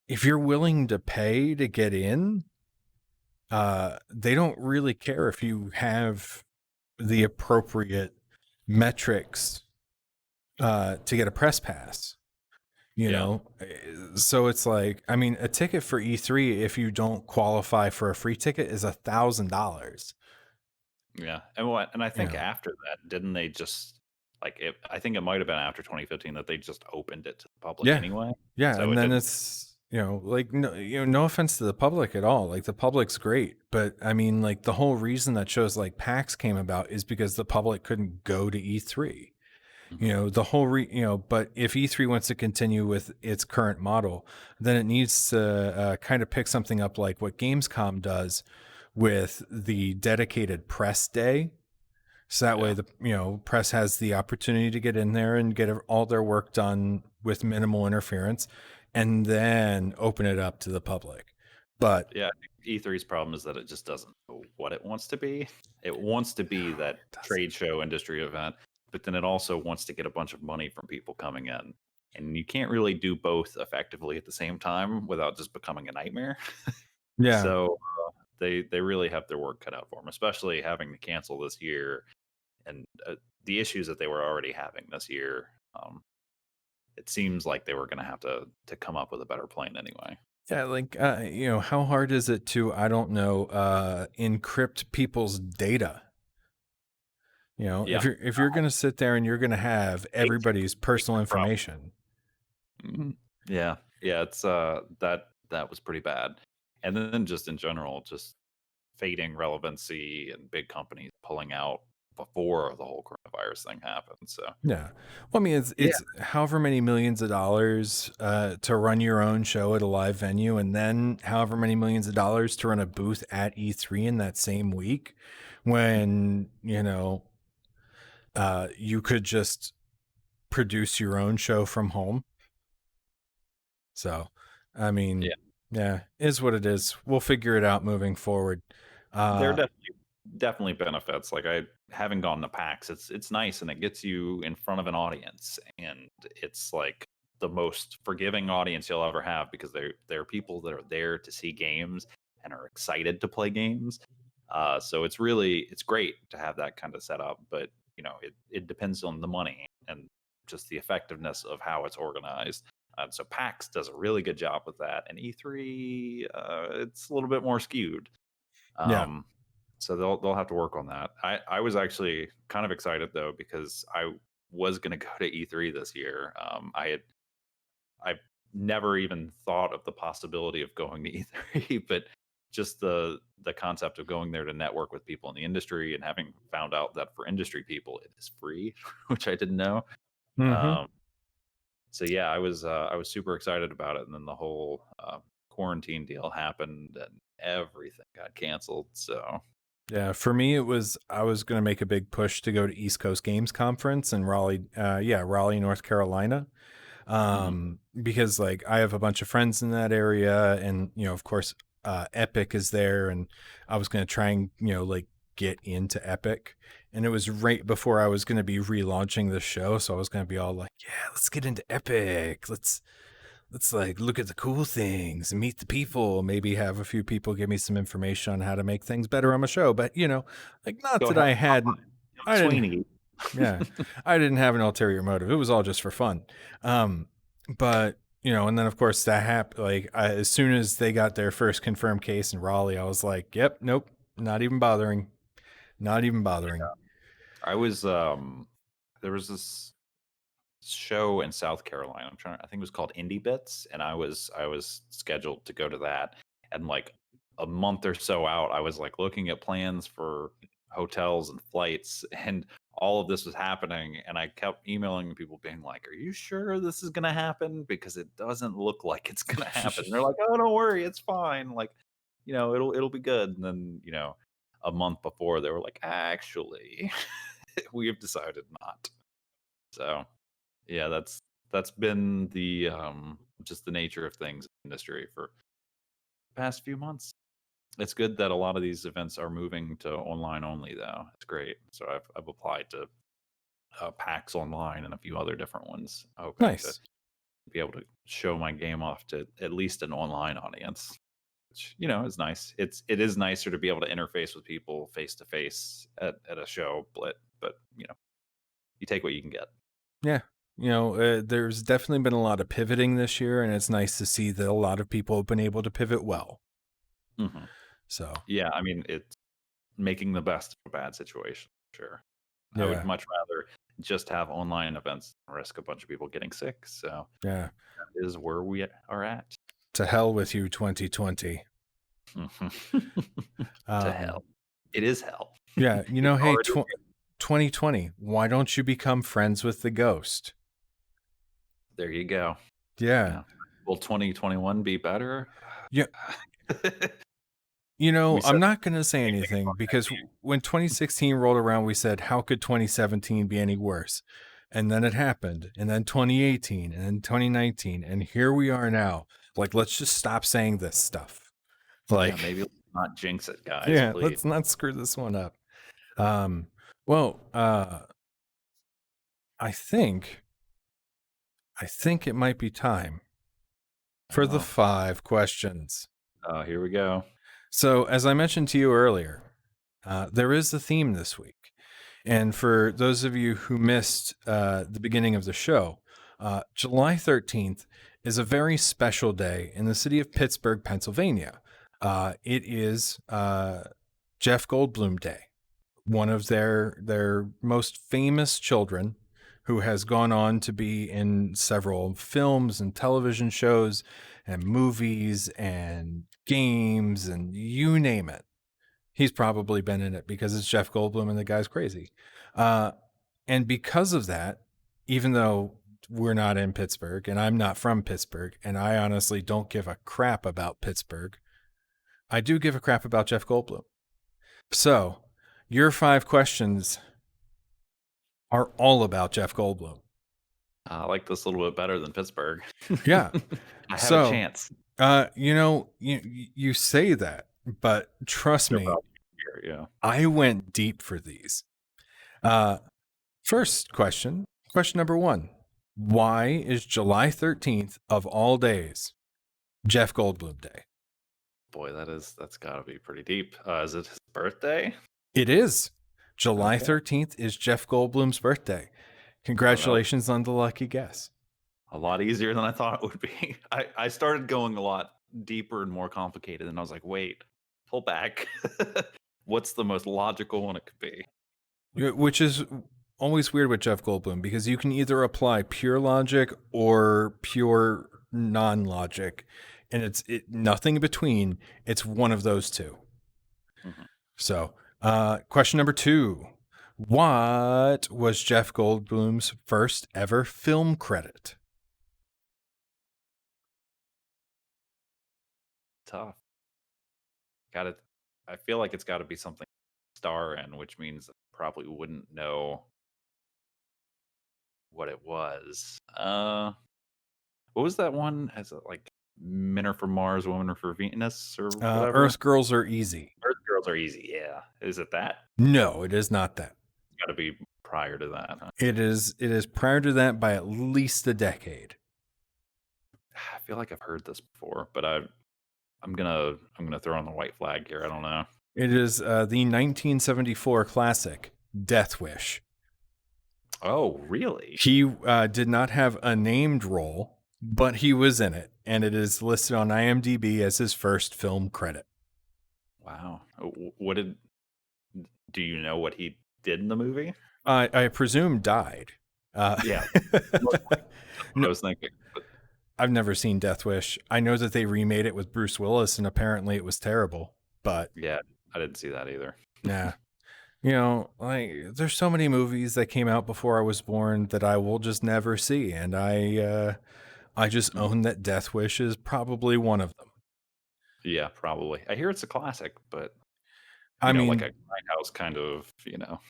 if you're willing to pay to get in, they don't really care if you have the appropriate metrics to get a press pass. Yeah. So it's like, I mean, a ticket for E3, if you don't qualify for a free ticket, is $1,000. Yeah. And what and I you think know after that, didn't they just like it I think it might have been after 2015 that they just opened it to the public yeah, anyway. yeah. So And it then didn't. it's, like, no, no offense to the public at all, like the public's great, but I mean, like, the whole reason that shows like PAX came about is because the public couldn't go to E3. Mhm. The whole but if E3 wants to continue with its current model, then it needs to kind of pick something up like what Gamescom does with the dedicated press day. So that way Yeah. the press has the opportunity to get in there and get all their work done with minimal interference, and then open it up to the public. But Yeah, I think E3's problem is that it just doesn't know what it wants to be. It wants to be that trade show industry event, but then it also wants to get a bunch of money from people coming in. And you can't really do both effectively at the same time without just becoming a nightmare. yeah, So they really have their work cut out for them, especially having to cancel this year and the issues that they were already having this year. It seems like they were going to have to come up with a better plan anyway. yeah, like, how hard is it to, I don't know, encrypt people's data? If Yeah, you're going to sit there and you're going to have everybody's personal problem. information. Mhm. Yeah, yeah, it's that was pretty bad. And then just in general, just fading relevancy and big companies pulling out before the whole coronavirus thing happened. So Yeah. Well, I mean, it's yeah, however many millions of dollars to run your own show at a live venue, and then however many millions of dollars to run a booth at E3 in that same week, when you could just produce your own show from home. So, I mean, yeah, yeah, is what it is. We'll figure it out moving forward. they're Uh, definitely. definitely benefits. Like I haven't gone to PAX. It's nice and it gets you in front of an audience, and it's like the most forgiving audience you'll ever have because they're people that are there to see games and are excited to play games. So it's great to have that kind of setup, but it depends on the money and just the effectiveness of how it's organized. So PAX does a really good job with that, and E3 it's a little bit more skewed. Yeah. Um, so they'll have to work on that. I was actually kind of excited though because I was going to go to E3 this year. I never even thought of the possibility of going to E3, but just the concept of going there to network with people in the industry and having found out that for industry people it is free, which I didn't know. Mm-hmm. Um, so yeah, I was super excited about it, and then the whole quarantine deal happened and everything got canceled. So Yeah, for me, I was going to make a big push to go to East Coast Games Conference in Raleigh, Raleigh, North Carolina, mhm. because like I have a bunch of friends in that area, and of course, Epic is there, and I was going to try and like get into Epic, and it was right before I was going to be relaunching the show, so I was going to be all like, yeah, let's get into Epic, let's like look at the cool things and meet the people, maybe have a few people give me some information on how to make things better on my show, but like not Go that help I hadn't Young I didn't Sweeney. yeah, I didn't have an ulterior motive. It was all just for fun. But and then of course that happened. Like as soon as they got their first confirmed case in Raleigh, I was like, "Yep, nope, not even bothering, not even bothering." I was there was this show in South Carolina. I think it was called Indie Bits, and I was scheduled to go to that. And like a month or so out, I was like looking at plans for hotels and flights, and all of this was happening. And I kept emailing people, being like, "Are you sure this is gonna happen? Because it doesn't look like it's gonna happen." And they're like, "Oh, don't worry, it's fine. Like, it'll be good." And then a month before, they were like, "Actually, we have decided not." So yeah, that's been the just the nature of things in the industry for the past few months. It's good that a lot of these events are moving to online only, though. It's great. So I've applied to PAX Online and a few other different ones, hoping to Nice. be able to show my game off to at least an online audience, which is nice. It is nicer to be able to interface with people face to face at a show, but you take what you can get. Yeah. There's definitely been a lot of pivoting this year, and it's nice to see that a lot of people have been able to pivot well. Mhm. So, Yeah, I mean, it's making the best of a bad situation. Sure. I would yeah, much rather just have online events than risk a bunch of people getting sick. So yeah. that is where we are at. To hell with you, 2020. To hell. Um, It is hell. yeah, It's hey, already 2020, why don't you become friends with the ghost? there you go. Yeah. Yeah. Will 2021 be better? Yeah. We I'm said not going to say the same thing anything about because next year. when 2016 rolled around, we said, how could 2017 be any worse? And then it happened. And then 2018 and then 2019. And here we are now. Like, let's just stop saying this stuff. Yeah, Like, maybe let's not jinx it, guys, yeah, please. let's not screw this one up. Um, well, I think, I think it might be time for the Oh, 5 questions. here we go. So, as I mentioned to you earlier, there is a theme this week. And for those of you who missed the beginning of the show, July 13th is a very special day in the city of Pittsburgh, Pennsylvania. It is Jeff Goldblum Day, one of their most famous children, who has gone on to be in several films and television shows and movies and games and you name it. He's probably been in it because it's Jeff Goldblum and the guy's crazy. Uh, and because of that, even though we're not in Pittsburgh and I'm not from Pittsburgh and I honestly don't give a crap about Pittsburgh, I do give a crap about Jeff Goldblum. So your 5 questions are all about Jeff Goldblum. I like this a little bit better than Pittsburgh. Yeah. I have a So, chance. you say that, but trust No me, problem. fair. Yeah. I went deep for these. Uh, First question, question number one. Why is July 13th of all days Jeff Goldblum Day? Boy, that's got to be pretty deep. Is it his birthday? It is. July Okay. 13th is Jeff Goldblum's birthday. Oh, that was Congratulations on the lucky guess. a lot easier than I thought it would be. I started going a lot deeper and more complicated, and I was like, wait, pull back. What's the most logical one it could be? Which is always weird with Jeff Goldblum because you can either apply pure logic or pure non-logic, and it's nothing in between. It's one of those two. Mhm. So, question number two. What was Jeff Goldblum's first ever film credit? Tough. Got it. I feel like it's got to be something star in, which means I probably wouldn't know what it was. What was that one? As like men are from Mars, women are for Venus, or whatever. Earth Girls Are Easy. Earth girls are easy. Yeah, is it that? No, it is not that. Got to be prior to that. Huh? It is prior to that by at least a decade. I feel like I've heard this before, but I'm gonna throw on the white flag here. I don't know. It is the 1974 classic Death Wish. Oh, really? He did not have a named role, but he was in it, and it is listed on IMDb as his first film credit. Wow. What did? Do you know what he did in the movie? I presume died. Yeah, I No, was thinking. But I've never seen Death Wish. I know that they remade it with Bruce Willis, and apparently it was terrible. But yeah, I didn't see that either. nah, like there's so many movies that came out before I was born that I will just never see, and I just Mhm. own that Death Wish is probably one of them. Yeah, probably. I hear it's a classic, but I like a mean, grindhouse kind of.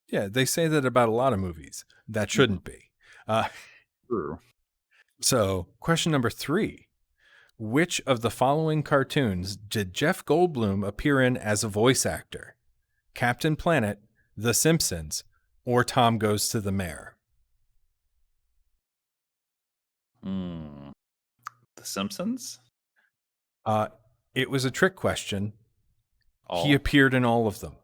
yeah, they say that about a lot of movies. That Mhm. shouldn't be. Uh, True. so, question number three. Which of the following cartoons did Jeff Goldblum appear in as a voice actor? Captain Planet, The Simpsons, or Tom Goes to the Mayor? Hmm. The Simpsons. Uh, it was a trick question. He All appeared in all of them.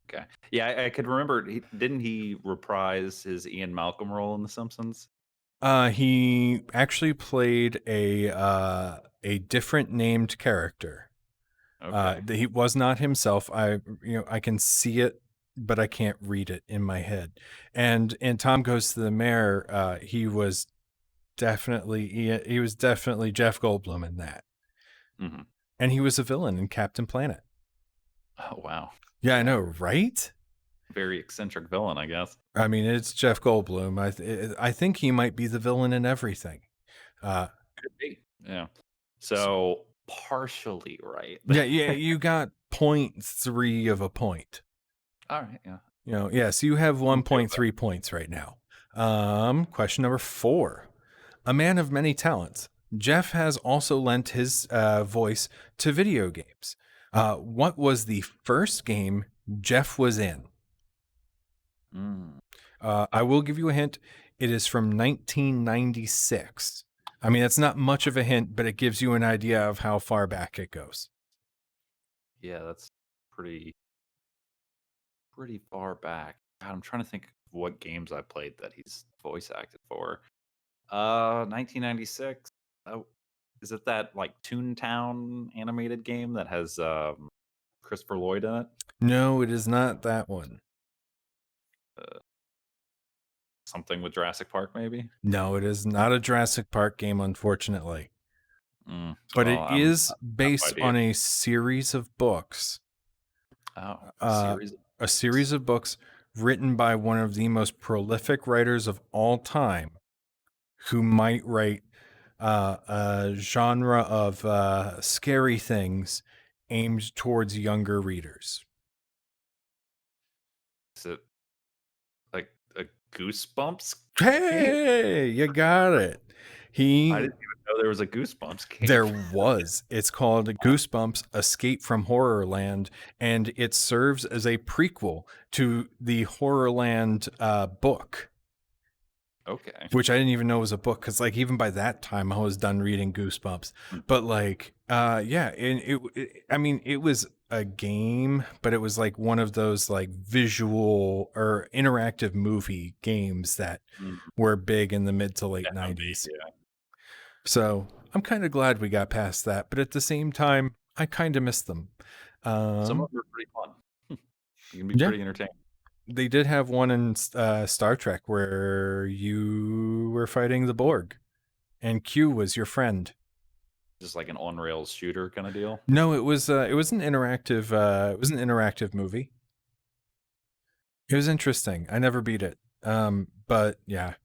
okay. Yeah, I could remember. Didn't he reprise his Ian Malcolm role in The Simpsons? He actually played a different named character. Okay. He was not himself. I can see it, but I can't read it in my head. And Tom Goes to the Mayor. He was definitely Jeff Goldblum in that, Hmm. and he was a villain in Captain Planet. Oh wow. Yeah, I Yeah. know, right? Very eccentric villain, I guess. I mean, it's Jeff Goldblum. I think he might be the villain in everything. Uh, Could be. Yeah. So partially right. yeah, you got 0.3 of a point. All right. Yeah. So you have I'm okay with 1.3 points right now. Question number four. A man of many talents, Jeff has also lent his voice to video games. What was the first game Jeff was in? that. Mm. I will give you a hint. It is from 1996. I mean, that's not much of a hint, but it gives you an idea of how far back it goes. Yeah, that's pretty far back. God, I'm trying to think of what games I played that he's voice acted for. 1996. Oh, is it that like Toontown animated game that has Christopher Lloyd in it? No, it is not that one. Uh, Something with Jurassic Park, maybe. No, it is not a Jurassic Park game, unfortunately. But Well, it I'm is no based idea. on a series of books. Oh, a Uh, series of a books. series of books written by one of the most prolific writers of all time, who might write a genre of scary things aimed towards younger readers. Is it like a Goosebumps game? Hey, you got it. I He didn't even know there was a Goosebumps game. There was. It's called Goosebumps Escape from Horrorland, and it serves as a prequel to the Horrorland book, Okay. which I didn't even know was a book because, like, even by that time I was done reading Goosebumps. Mhm. But like, yeah, and I mean, it was a game, but it was like one of those like visual or interactive movie games that Mhm. were big in the mid to late FMV, 90s. yeah. So I'm kind of glad we got past that, but at the same time, I kind of miss them. Some Um, of them are pretty fun. It can be yeah, pretty entertaining. they did have one in Star Trek where you were fighting the Borg and Q was your friend. Just like an on rails shooter kind of deal. No, it was an interactive movie. It was interesting. I never beat it. But yeah.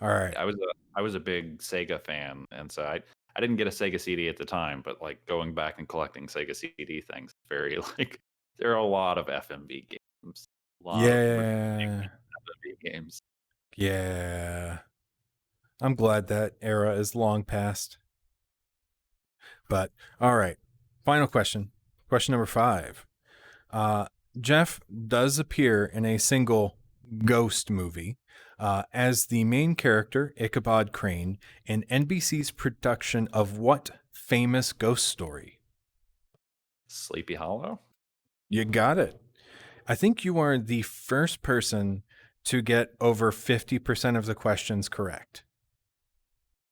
All right. I was a big Sega fan, and so I didn't get a Sega CD at the time, but like going back and collecting Sega CD things, very like there are a lot of FMV games, a lot of Yeah. ridiculous FMV games. Yeah. I'm glad that era is long past. But all right. Final question. Question number 5. Uh, Jeff does appear in a single ghost movie as the main character, Ichabod Crane, in NBC's production of what famous ghost story? Sleepy Hollow. You got it. I think you are the first person to get over 50% of the questions correct.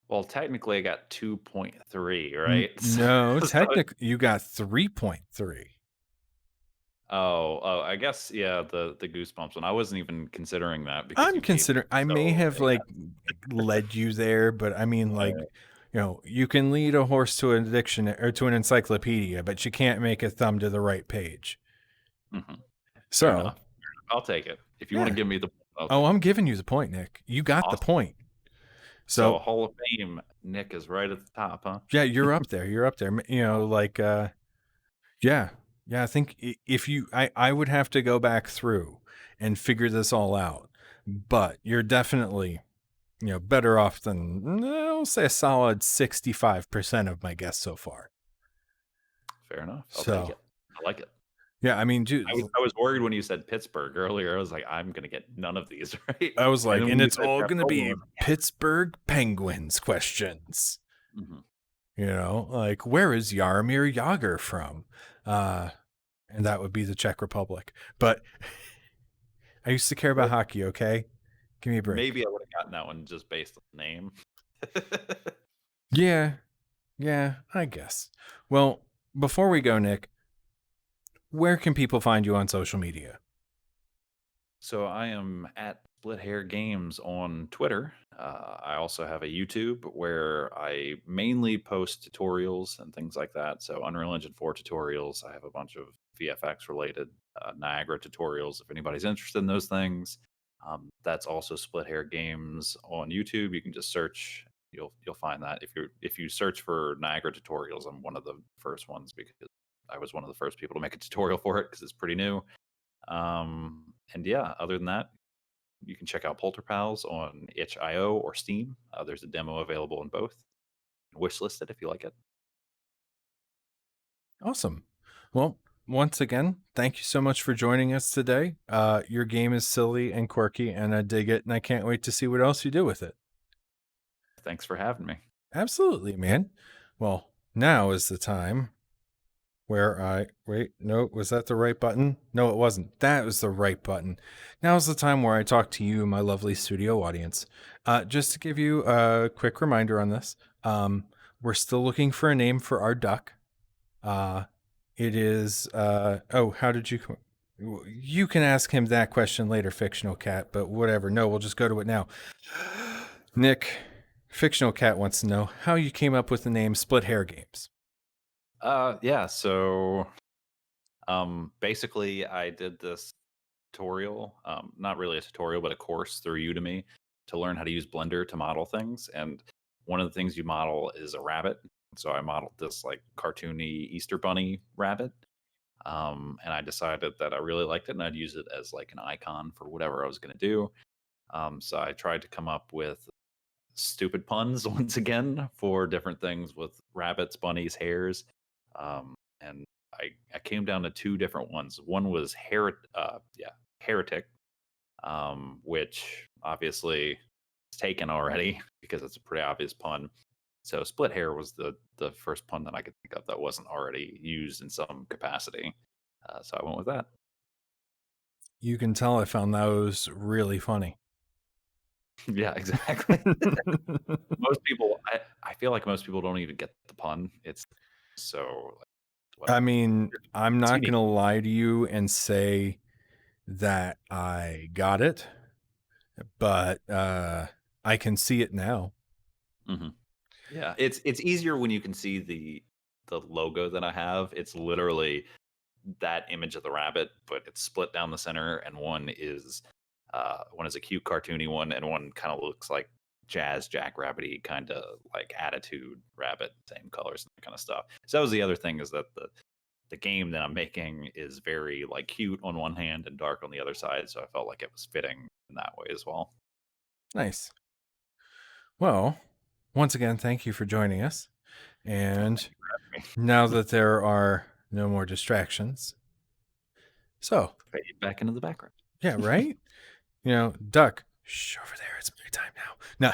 Well, technically, I got 2.3, right? No, So, technically, you got 3.3. I guess yeah, the Goosebumps one. I wasn't even considering that because I'm you gave considering, I may so have like led you there, but I mean, like, yeah. you can lead a horse to an dictionary or to an encyclopedia, but you can't make a thumb to the right page. Mhm. Fair So, enough. I'll take it. If you want to yeah. give me the, I'll Oh, take I'm it. giving you the point, Nick. You got the Awesome. point. So So, Hall of Fame, Nick is right at the top, huh? yeah, you're up there. You're up there. Awesome. Like, yeah. Yeah, I think if I would have to go back through and figure this all out, but you're definitely, better off than, I'll say a solid 65% of my guess so far. Fair enough. I'll take So, it. I like it. yeah, I mean, dude, I was worried when you said Pittsburgh earlier. I was like, I'm gonna get none of these right. I was And like, then and when you it's said all Jeff going to Goldblum, I be was like, Pittsburgh Penguins questions. yeah. Mhm. Like, where is Jaromir Jagr from? Uh, and that would be the Czech Republic. But I used to care about Well, hockey, okay? Give me a break. maybe I would have gotten that one just based on the name. Yeah, yeah, I guess. Well, before we go, Nick, where can people find you on social media? So I am at Split Hair Games on Twitter. I also have a YouTube where I mainly post tutorials and things like that. So Unreal Engine 4 tutorials. I have a bunch of VFX related Niagara tutorials. If anybody's interested in those things, that's also Split Hair Games on YouTube. You can just search. You'll find that if you search for Niagara tutorials, I'm one of the first ones because I was one of the first people to make a tutorial for it because it's pretty new. And yeah, other than that, you can check out Polter Pals on itch.io or Steam. There's a demo available in both. Wishlist it if you like it. Awesome. Well, once again, thank you so much for joining us today. Your game is silly and quirky, and I dig it, and I can't wait to see what else you do with it. Thanks for having me. Absolutely, man. Well, now is the time where wait, no, was that the right button? No, it wasn't. That was the right button. Now is the time where I talk to you, my lovely studio audience. Just to give you a quick reminder on this, we're still looking for a name for our duck. It is, oh, how did you, you can ask him that question later, fictional cat, but whatever. No, we'll just go to it now. Nick, fictional cat wants to know how you came up with the name Split Hair Games. Yeah, so basically I did this tutorial, not really a tutorial, but a course through Udemy to learn how to use Blender to model things. And one of the things you model is a rabbit. So I modeled this like cartoony Easter bunny rabbit. And I decided that I really liked it and I'd use it as like an icon for whatever I was going to do. So I tried to come up with stupid puns once again for different things with rabbits, bunnies, hares. And I came down to two different ones. One was heretic, which obviously is taken already because it's a pretty obvious pun. So split hair was the first pun that I could think of that wasn't already used in some capacity. So I went with that. You can tell I found those really funny. Yeah, exactly. Most people, I feel like most people don't even get the pun. It's so like, I whatever. mean, I'm It's not unique. going to lie to you and say that I got it, but I can see it now. Hmm. Yeah, it's easier when you can see the logo that I have. It's literally that image of the rabbit, but it's split down the center, and one is a cute cartoony one, and one kind of looks like jazz jackrabbity kind of like attitude rabbit, same colors and that kind of stuff. So that was the other thing, is that the game that I'm making is very like cute on one hand and dark on the other side. So I felt like it was fitting in that way as well. Nice. Well, once again, thank you for joining us. Oh, And thank you for having me. now that there are no more distractions. So, Fade back into the background. yeah, right? Duck, shh, over there. It's my time now. No,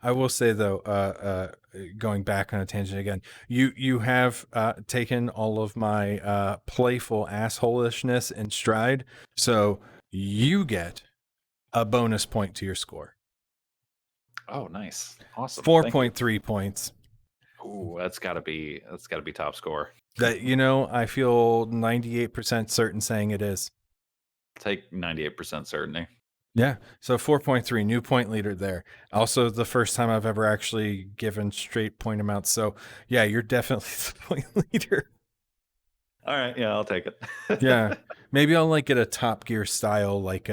I will say though, going back on a tangent again, you have taken all of my playful assholishness in stride, so you get a bonus point to your score. Oh, nice, awesome, thank you. 4.3 points. Ooh, that's gotta be top score. That I feel 98% certain saying it is. Take 98% certainty. Yeah. So 4.3, new point leader there. Also, the first time I've ever actually given straight point amounts. So, yeah, you're definitely the point leader. All right, yeah, I'll take it. Yeah. Maybe I'll like get a Top Gear style like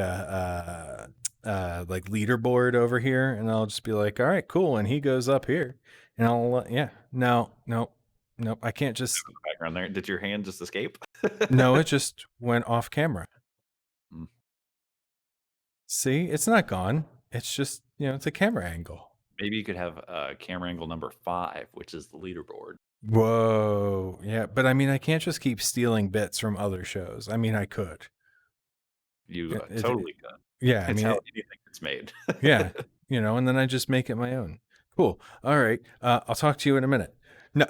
leaderboard over here, and I'll just be like, all right, cool. And he goes up here, and I'll yeah. No, no, no. I can't just. Background there. Did your hand just escape? No, it just went off camera. Mm. See, it's not gone. It's just it's a camera angle. Maybe you could have camera angle number 5, which is the leaderboard. Whoa. Yeah. But I mean, I can't just keep stealing bits from other shows. I mean, I could. You It- totally could. yeah. I It's mean, how anything gets made. yeah. And then I just make it my own. Cool. All right. I'll talk to you in a minute. No.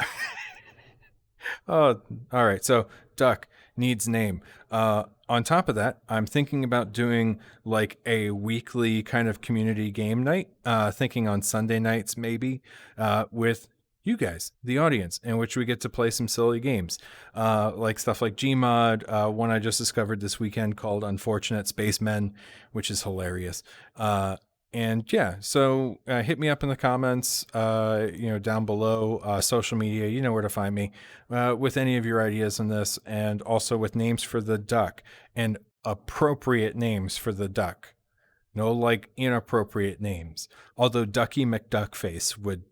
Oh, all right. So Duck needs name. On top of that, I'm thinking about doing like a weekly kind of community game night. Thinking on Sunday nights maybe, with you guys, the audience, in which we get to play some silly games, like stuff like Gmod. One I just discovered this weekend called Unfortunate Spacemen, which is hilarious. And yeah, so hit me up in the comments, down below, social media, you know where to find me, with any of your ideas on this, and also with names for the duck and appropriate names for the duck. No, like inappropriate names. Although Ducky McDuckface would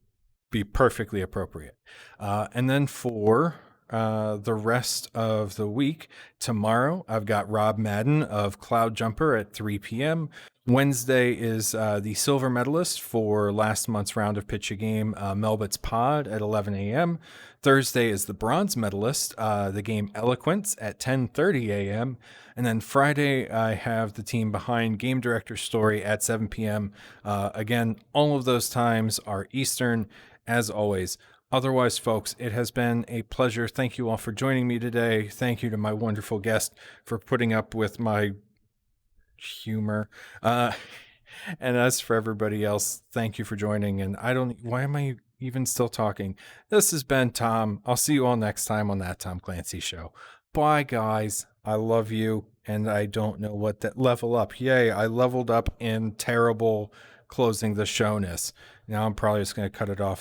be perfectly appropriate. And then for the rest of the week, tomorrow I've got Rob Madden of Cloud Jumper at 3 p.m. Wednesday is the silver medalist for last month's round of Pitch a Game, Melbit's Pod at 11 a.m. Thursday is the bronze medalist, the game Eloquence at 10:30 a.m. And then Friday, I have the team behind Game Director Story at 7 p.m. Again, all of those times are Eastern, as always. Otherwise, folks, it has been a pleasure. Thank you all for joining me today. Thank you to my wonderful guest for putting up with my humor. And as for everybody else, thank you for joining. And why am I even still talking? This has been Tom. I'll see you all next time on That Tom Clancy Show. Bye, guys. I love you. And I don't know what that level up. Yay, I leveled up in terrible closing the showness. Now I'm probably just going to cut it off.